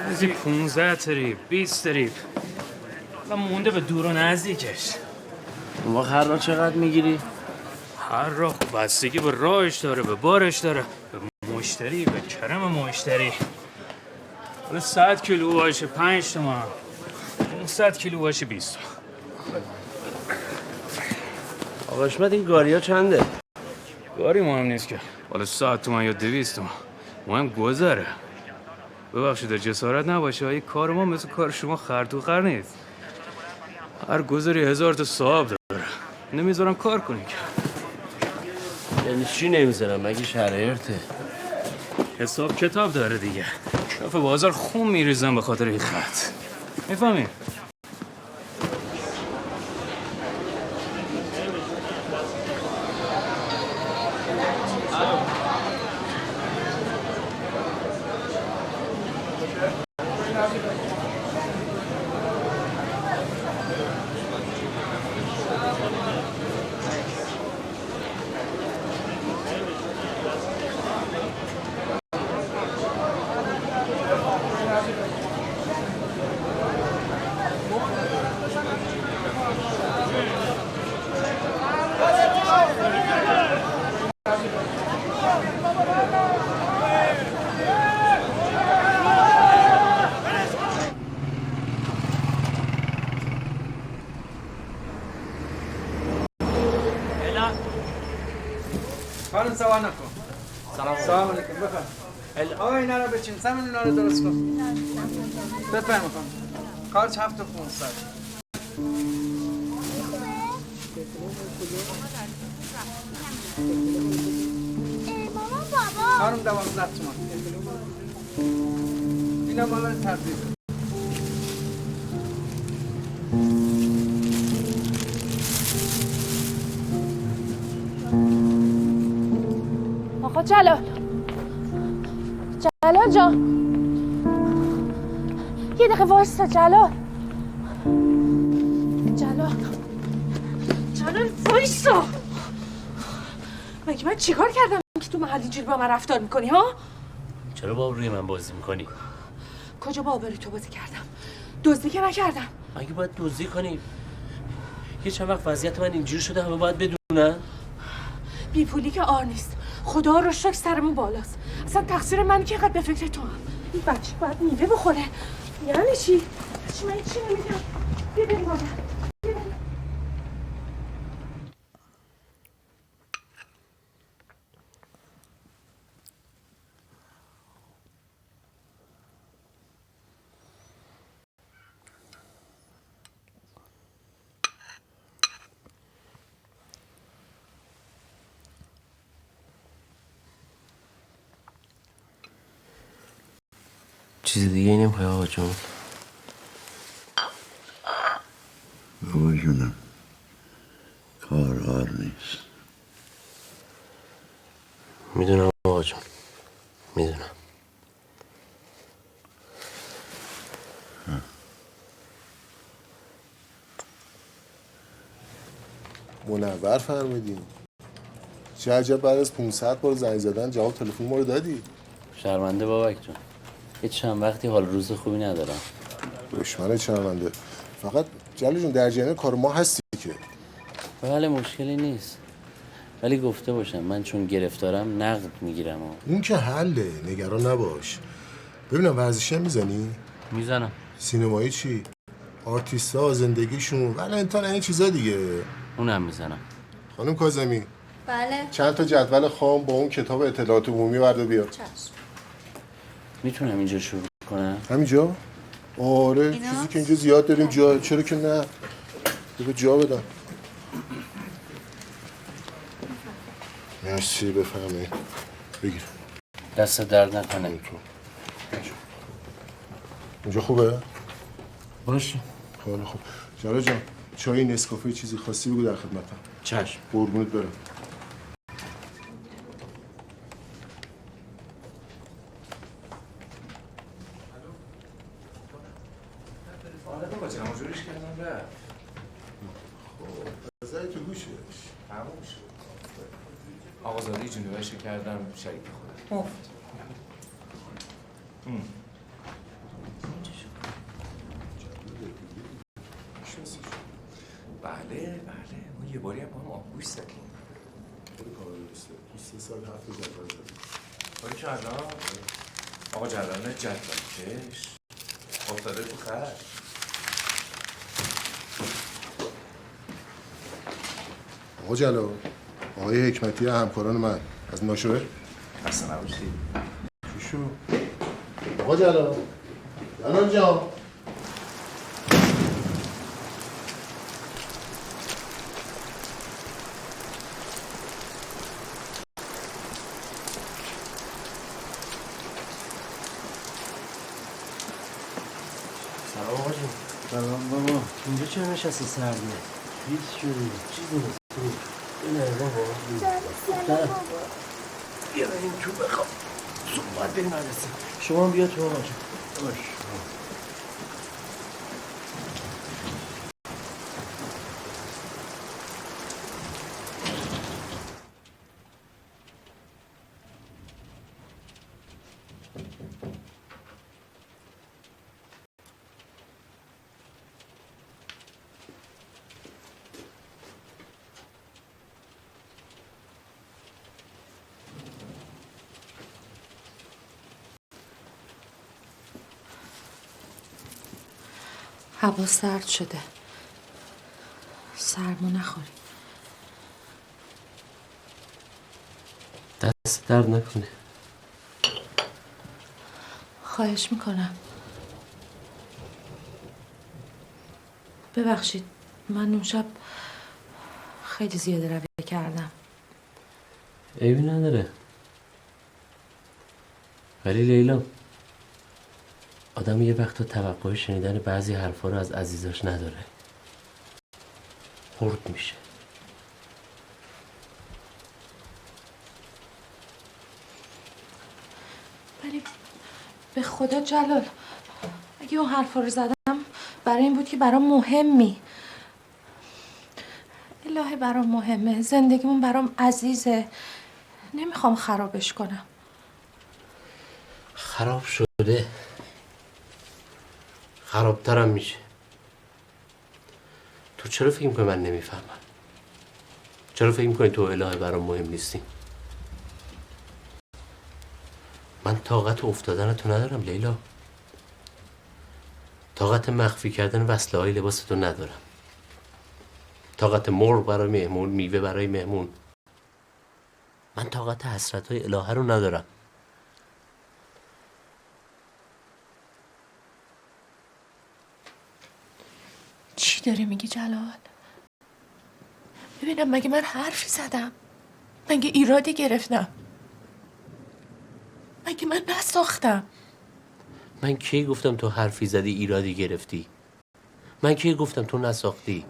روزی 15 تریپ 20 تریپ. و مونده به دور و نزدیکش. ما هر راه چقدر میگیری؟ هر راه بستگی به راهش داره، به بارش داره، به مشتری، به کرم مشتری. حالا 100 کیلو باشه 5 تومن، 500 کیلو باشه 20 تومن. آقا حشمت این گاریا چنده؟ گاری مهم نیست که، حالا 100 تومن یا 200 تومن، مهم گذره. ببخشید جسارت نباشه، این کار ما مثل کار شما خر تو خر نیست. هر گذری 1000 تا صاحب داره، نمیذارم کار کنی که. یعنی چی نمیذارم؟ مگه شرایطه؟ حساب کتاب داره دیگه. کف بازار خون میریزم به خاطر این خط. میفهمی؟ خانم سوار نکن. سلام علیکم. بفرم. آقا اینا رو بچین. سمن اینا رو درست کن. بفرم خانم. کارچ 7500. مامان بابا خانم 12 تومن. اینا مال تبدیل. آقا جلال جان یه دقیقه وایستا. جلال وایستا. مگه من چیکار کردم که تو محل اینجوری با من رفتار میکنی ها؟ چرا با روی من بازی میکنی؟ کجا با آبروی تو بازی کردم؟ دزدی که نکردم. مگه باید دزدی کنی؟ یه چند وقت وضعیت من اینجوری شده همه باید بدونن؟ بی پولی که آر نیست. خدا رو شکر سرمون بالاست. اصلا تقصیر من که اینقدر به فکر تو هم. این بچه باید میوه بخوره. یعنی چی؟ من چی نمیدونم. بیا بریم مادر. چیز دیگه این نمیخوای آقا جون؟ بابا جونم کار نیست. میدونم آقا جون، میدونم. منور فرمودین. چه عجب بعد از 500 بار زنگ زدن جواب تلفن ما رو دادی؟ شرمنده بابک جون، یه چند وقتی حال روز خوبی ندارم. دشمن شرمنده. فقط جلال جون در جریان کار ما هستی که؟ بله مشکلی نیست، ولی گفته باشم من چون گرفتارم نقد میگیرم. اون که حله، نگران نباش. ببینم ورزشی هم میزنی؟ میزنم. سینمایی چی؟ آرتیستا زندگیشون ولنتاین این چیزا دیگه. اونم میزنم. خانم کاظمی بله چند تا جدول خام با اون کتاب اطلاعات عمومی بردا بیار. چشم. میتونم اینجا شروع کنم؟ همینجا؟ آره اینا؟ چیزی که اینجا زیاد داریم جا، چرا که نه؟ بگو جا بدم. مرسی بفهمی. بگیر. دست درد نکنه. اینجا خوبه؟ باشه. خیلی خوب. جلال جان چای نسکافه چیزی خواستی بگو در خدمتم. چشم. قربونت برم. تموم شد. آقازاده جنوبش کردم شریک خودم. مفت. بله ما یه باری هم با هم آبگوش زدیم. خیلی کار درسته. 3 سال حرف جدول زدیم. باری کردم آقا جلال جدول کش افتاده تو خرد. آقا جلال، آقای حکمتی همکاران من از ناشوه اصلا نباشید. چی شو؟ آقا جلال جان سلام آقا جون. سلام بابا. اینجا چرا نشستی سردیه؟ هیچ شدی؟ چیزی نیست. نه بابا. سلام بابا. بیا بریم تو بخواب. صبح بریم مدرسه. شما هم بیا تو آقا جون. باش. هوا سرد شده. سرما نخوری. دست درد نکنه. خواهش میکنم. ببخشید من اون شب خیلی زیاده روی کردم. عیبی نداره. ولی لیلا، آدم یه وقتا توقع شنیدن بعضی حرفا رو از عزیزاش نداره. خرد میشه. ولی به خدا جلال، اگه اون حرفا رو زدم برای این بود که برام مهمی. الهی برام مهمه. زندگیمون برام عزیزه. نمیخوام خرابش کنم. خراب شده. خرابترم میشه. تو چرا فکر میکنی من نمیفهمم؟ چرا فکر میکنی تو الهی برام مهم نیستی؟ من طاقت افتادن تو ندارم لیلا. طاقت مخفی کردن وصله های لباس تو ندارم. طاقت مرغ برای مهمون، میوه برای مهمون. من طاقت حسرت های الهه رو ندارم. چی داری میگی جلال؟ ببینم مگه من حرفی زدم؟ مگه ایرادی گرفتم؟ مگه من نساختم؟ من کی گفتم تو حرفی زدی ایرادی گرفتی؟ من کی گفتم تو نساختی؟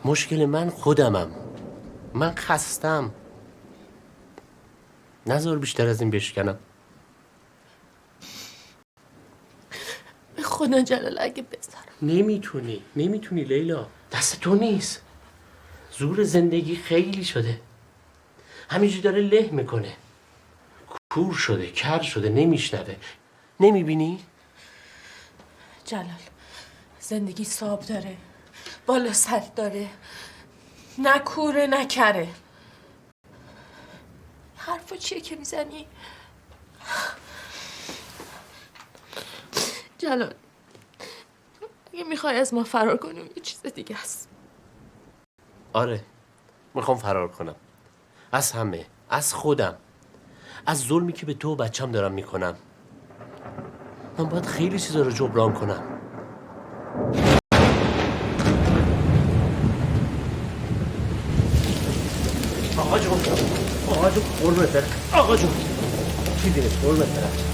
مشکل من خودمم. من خستم. نذار بیشتر از این بشکنم. به خدا جلال اگه بذارم. نمیتونی لیلا. دست تو نیست. زور زندگی خیلی شده. همینجوری داره له میکنه. کور شده، کر شده، نمیشنوه. نمیبینی؟ جلال زندگی صاحب داره، بالا سر داره، نه کوره نه کره. حرفا چیه که میزنی؟ جلال اگه میخوای از ما فرار کنیم یه چیز دیگه است. آره میخوام فرار کنم. از همه، از خودم، از ظلمی که به تو و بچم دارم میکنم. من باید خیلی چیزا رو جبران کنم. آقا جون قربونت برم. آقا جون چیزی نیست، قربونت برم.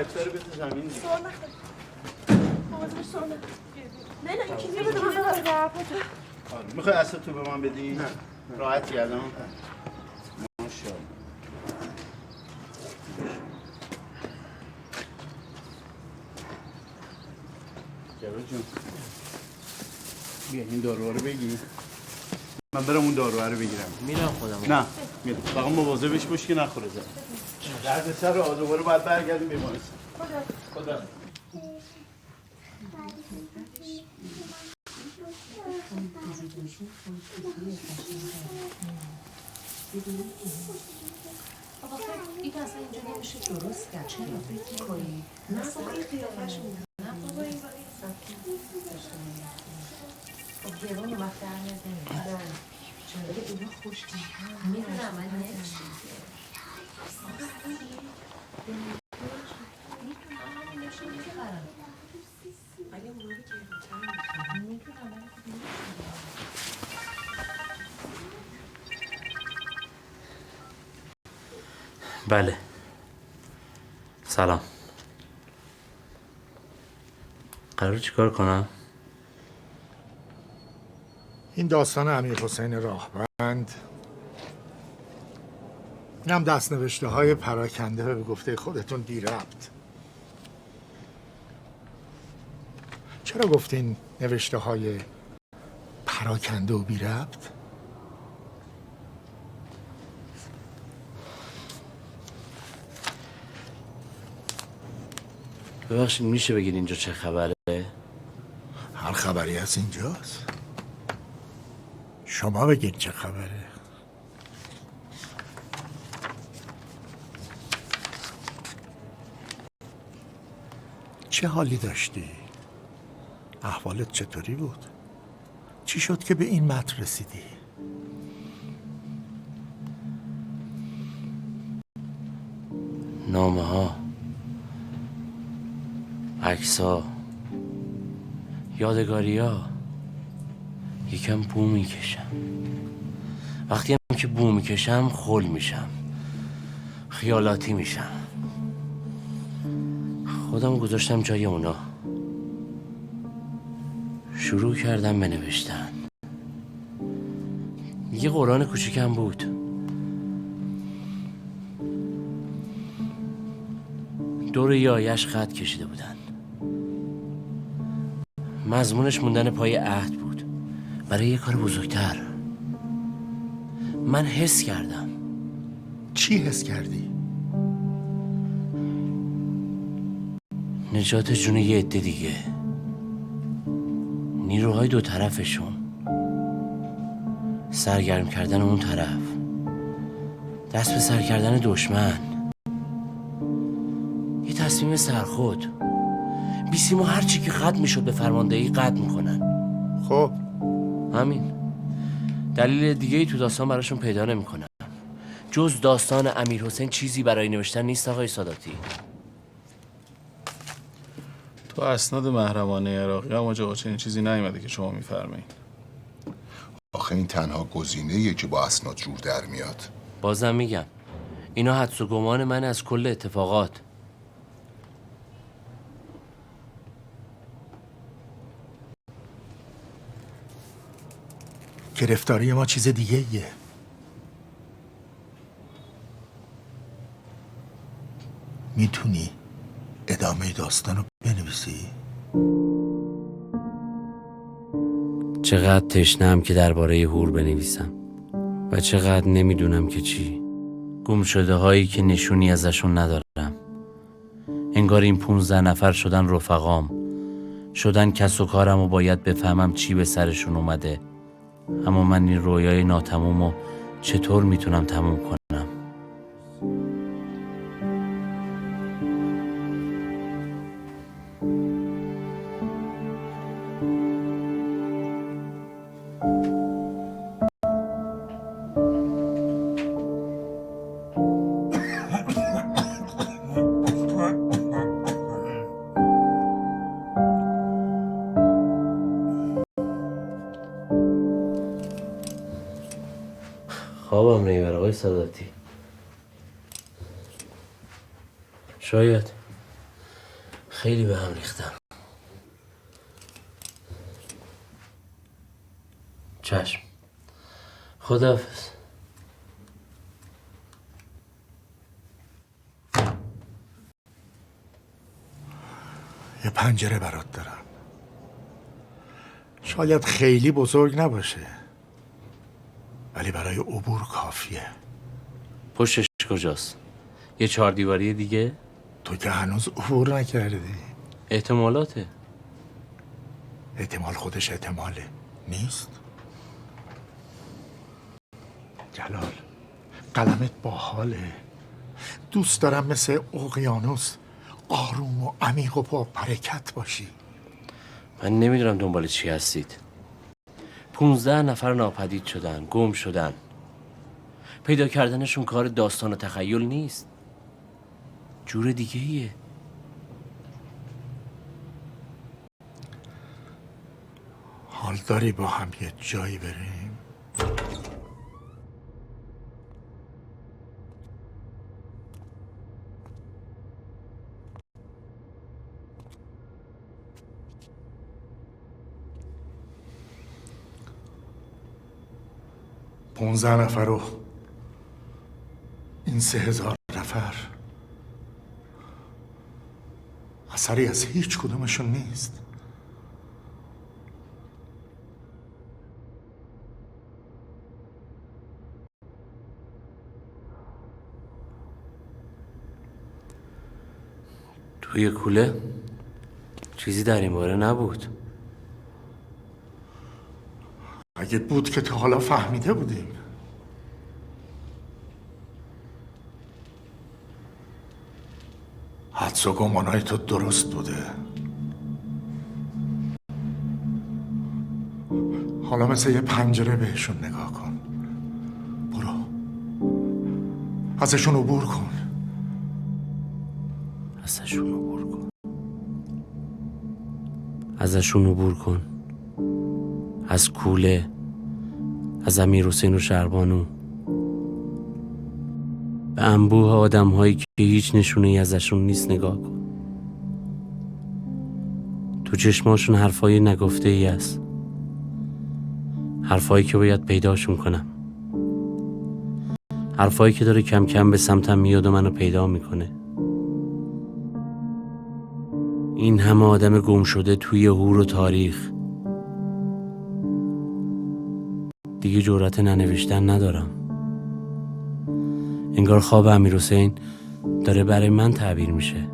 بچه رو بده زمین دیگه. سوال نخور. بابا سوال نخور. نه این چیزی بده من ببرم. میخوای اصلا تو به من بدی؟ نه راحت گردم. ماشاءالله. جواد جون بیا این داروها رو بگی. من برم اون داروها رو بگیرم. میرم خودم. نه میرم. فقط مواظبش باش که نخوره زد. درد سر رو دوباره باید برگردیم بیمارستان. خدا. این اصلا اینجا نمیشه درست کرد. چرا فکر کنی؟ نه بابا این قیافش میدن. نه بابا این خب گرون اومد در نزنیم. چرا اینا خوش میدونم من نمیشه. بله سلام. قرار چیکار کنم؟ این داستان امیرحسین راهبند، این هم دست نوشته های پراکنده به گفته خودتون بی ربط. چرا گفتین نوشته های پراکنده و بی ربط؟ ببخشید میشه بگید اینجا چه خبره؟ هر خبری هست اینجاست. شما بگید چه خبره. چه حالی داشتی؟ احوالت چطوری بود؟ چی شد که به این متن رسیدی؟ نامه ها، عکس ها، یادگاری ها. یکم بو میکشم. وقتی هم که بو میکشم خل میشم، خیالاتی میشم. خودم گذاشتم جای اونا. شروع کردم به نوشتن. یه قرآن کوچیکم بود. دور یایش خط کشیده بودن. مضمونش موندن پای عهد بود برای یه کار بزرگتر. من حس کردم. چی حس کردی؟ نجات جون یه عده دیگه، نیروهای دو طرفشون، سرگرم کردن اون طرف، دست به سر کردن دشمن. یه تصمیم سرخود. بیسیمو هر چی که قطع میشد به فرماندهی قطع میکنن. خب همین. دلیل دیگه ای تو داستان براشون پیدا نمیکنم جز داستان امیرحسین چیزی برای نوشتن نیست آقای ساداتی. تو اسناد محرمانه عراقی هم آقا چنین چیزی نیومده که شما میفرمایید. آخه این تنها گزینه‌ایه که با اسناد جور در میاد. بازم میگم اینا حدس و گمان من از کل اتفاقات. گرفتاری ما چیز دیگه ایه. میتونی ادامه داستان رو بنویسی؟ چقدر تشنه‌ام که درباره هور بنویسم و چقدر نمیدونم که چی. گم شده هایی که نشونی ازشون ندارم. انگار این 15 نفر شدن رفقام، شدن کس و کارم و باید بفهمم چی به سرشون اومده. اما من این رویای ناتمومو چطور میتونم تموم کنم؟ خوابم نمیبره آقای ساداتی. شاید خیلی به هم ریختم. چشم. خداحافظ. یه پنجره برات دارم. شاید خیلی بزرگ نباشه، ولی برای عبور کافیه. پشتش کجاست؟ یه 4 دیواری دیگه؟ تو که هنوز عبور نکردی. احتمالاته. احتمال خودش احتماله نیست. جلال، قلمت باحاله. دوست دارم مثل اقیانوس آروم و عمیق و با حرکت باشی. من نمیدونم دنبال چی هستید. 15 نفر ناپدید شدن، گم شدن. پیدا کردنشون کار داستان و تخیل نیست، جور دیگه ایه. حال داری با هم یه جایی بریم؟ پونزده نفر و این 3000 نفر اثری از هیچ کدومشون نیست. توی کوله چیزی در این باره نبود. اگه بود که تا حالا فهمیده بودیم. حدس و گمانای تو درست بوده. حالا مثل یه پنجره بهشون نگاه کن. برو ازشون عبور کن. ازشون عبور کن. ازشون عبور کن. از کوله، از امیرحسین و شهربانو، به انبوه آدم هایی که هیچ نشونه ای ازشون نیست نگاه کن. تو چشماشون حرفای نگفته ای هست، حرفایی که باید پیداشون کنم، حرفایی که داره کم کم به سمتم میاد و منو پیدا میکنه. این همه آدم گم شده توی هور و تاریخ، دیگه جرأت ننوشتن ندارم. انگار خواب امیرحسین داره برای من تعبیر میشه.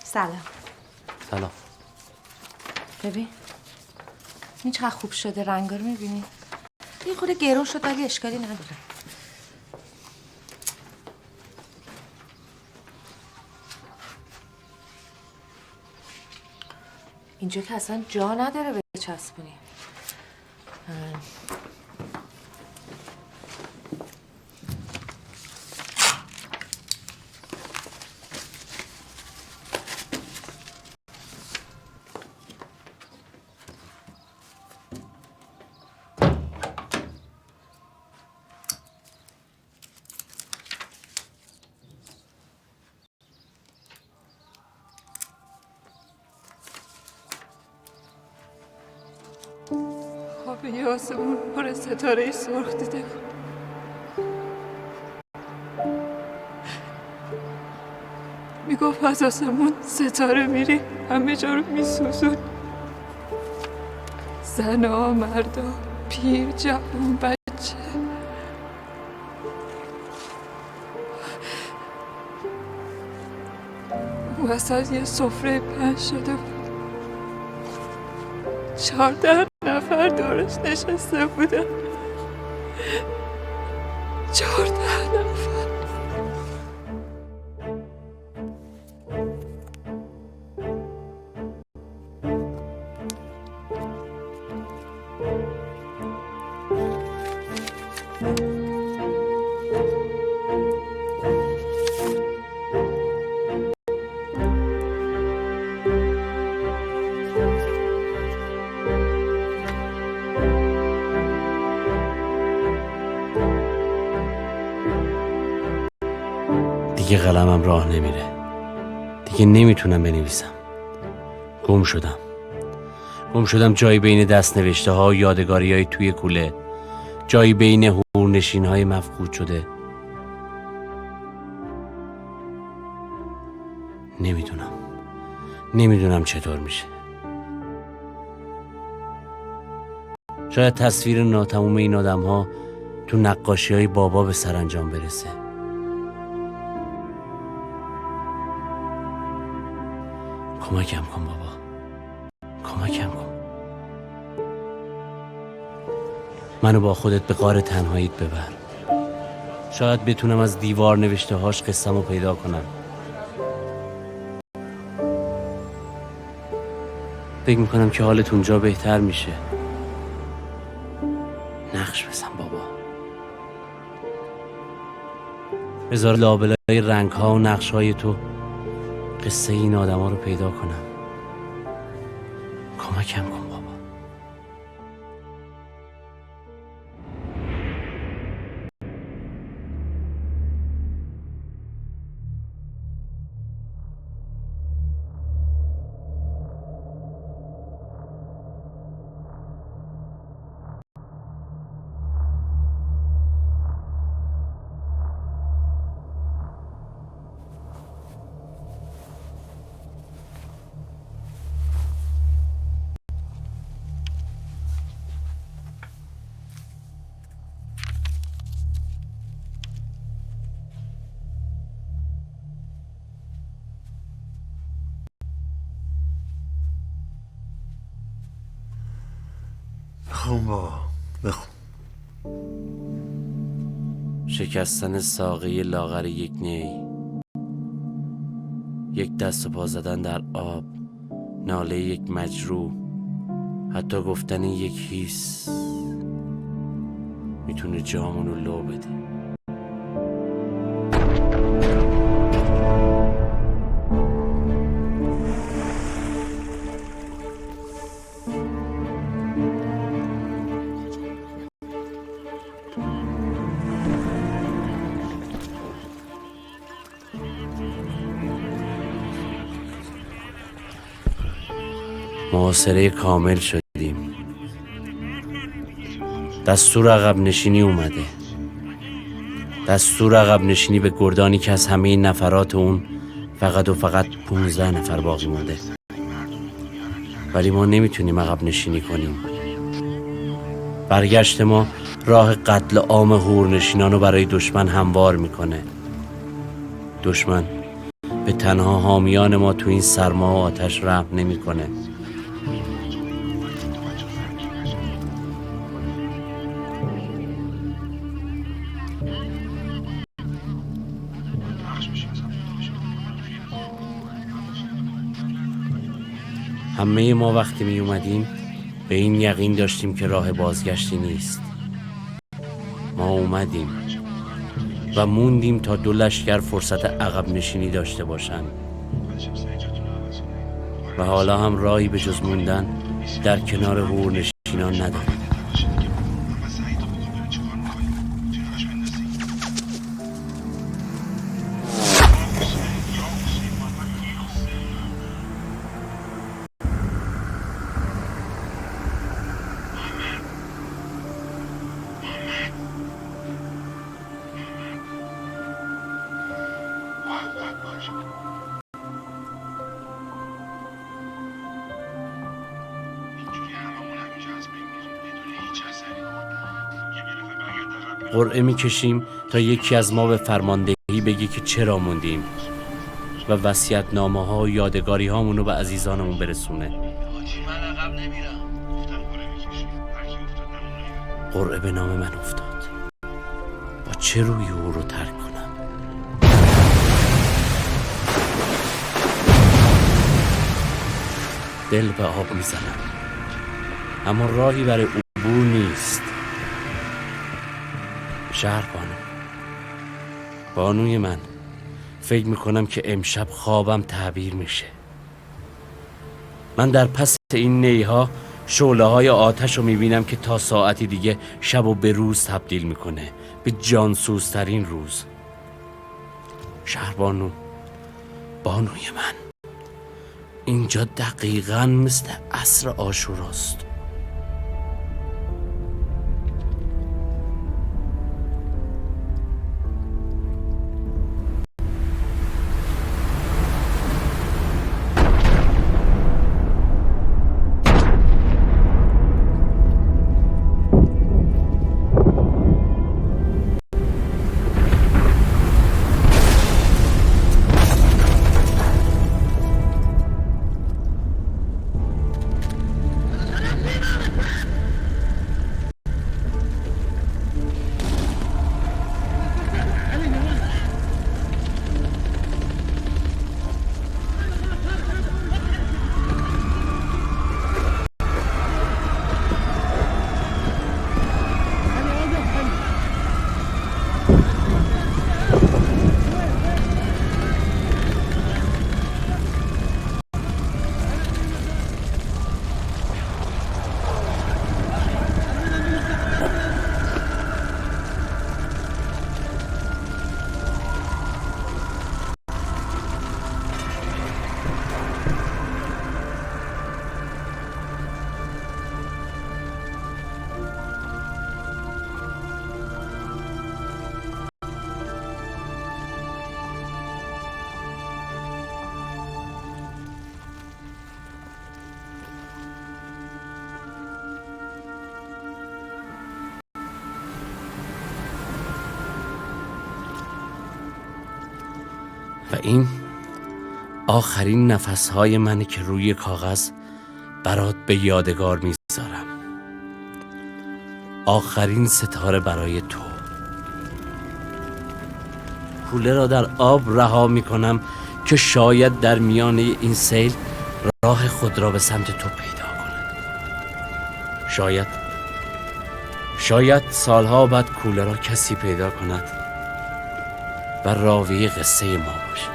سلام. سلام. ببین این چقدر خوب شده، رنگا رو میبینی؟ یه خود گرون شد ولی اشکالی نداره. اینجا که اصلا جا نداره بچسبونی. خواب یه آسمون پر ستاره سرخ دیده بود. میگفت از آسمون ستاره میری همه جا رو میسوزون. زنها، مردا، پیر، جوون، بچه. وسط یه سفره پهن شده بود. 14 نفر دورش نشسته بودن. 14 نفر. دیگه قلمم راه نمیره. دیگه نمیتونم بنویسم. گم شدم جایی بین دست نوشته ها و یادگاری های توی کوله، جایی بین حورنشین های مفقود شده. نمیدونم چطور میشه. شاید تصویر ناتموم این آدم ها تو نقاشی های بابا به سرانجام برسه. کمکم کن بابا، کمکم کن. منو با خودت به غار تنهاییت ببر. شاید بتونم از دیوار نوشته هاش قصه‌مو پیدا کنم. فکر میکنم که حالت اونجا بهتر میشه. نقش بزن بابا. بذار لابلای رنگ ها و نقش های تو قصه این آدم ها رو پیدا کنم. کمکم کن بابا. بخون بابا، بخون. شکستن ساقه لاغر یک نی، یک دست و پا زدن در آب، ناله یک مجروح، حتی گفتن یک هیس میتونه جامونو لو بده. محاصره کامل شدیم. دستور عقب نشینی اومده. دستور عقب نشینی به گردانی که از همه نفرات اون فقط 15 نفر باقی مونده. ولی ما نمیتونیم عقب نشینی کنیم. برگشت ما راه قتل عام حورنشینان رو برای دشمن هموار میکنه. دشمن به تنها حامیان ما تو این سرما و آتش رحم نمیکنه. همه ما وقتی می اومدیم به این یقین داشتیم که راه بازگشتی نیست. ما اومدیم و موندیم تا 2 لشکر فرصت عقب نشینی داشته باشن و حالا هم راهی به جز موندن در کنار حورنشینان نداریم. قرعه می‌کشیم تا یکی از ما به فرماندهی بگی که چرا موندیم و وصیت‌نامه‌ها و یادگاری هامونو به عزیزانمون برسونه. قرعه به نام من افتاد. با چه روی او رو ترک کنم؟ دل به آب میزنم اما راهی برای عبور نیست. شهربانو، بانوی من، فکر میکنم که امشب خوابم تعبیر میشه. من در پس این نیها شعله های آتش رو میبینم که تا ساعتی دیگه شب و به روز تبدیل میکنه، به جانسوزترین روز. شهربانو، بانوی من، اینجا دقیقاً مثل عصر عاشوراست. و این آخرین نفسهای منه که روی کاغذ برات به یادگار میذارم. آخرین ستاره برای تو. کوله را در آب رها میکنم که شاید در میانه این سیل راه خود را به سمت تو پیدا کند. شاید سالها بعد کوله را کسی پیدا کند و راوی قصه ما باشه.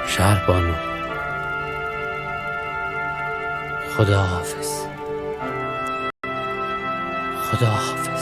شهربانو، خدا حافظ. خدا حافظ.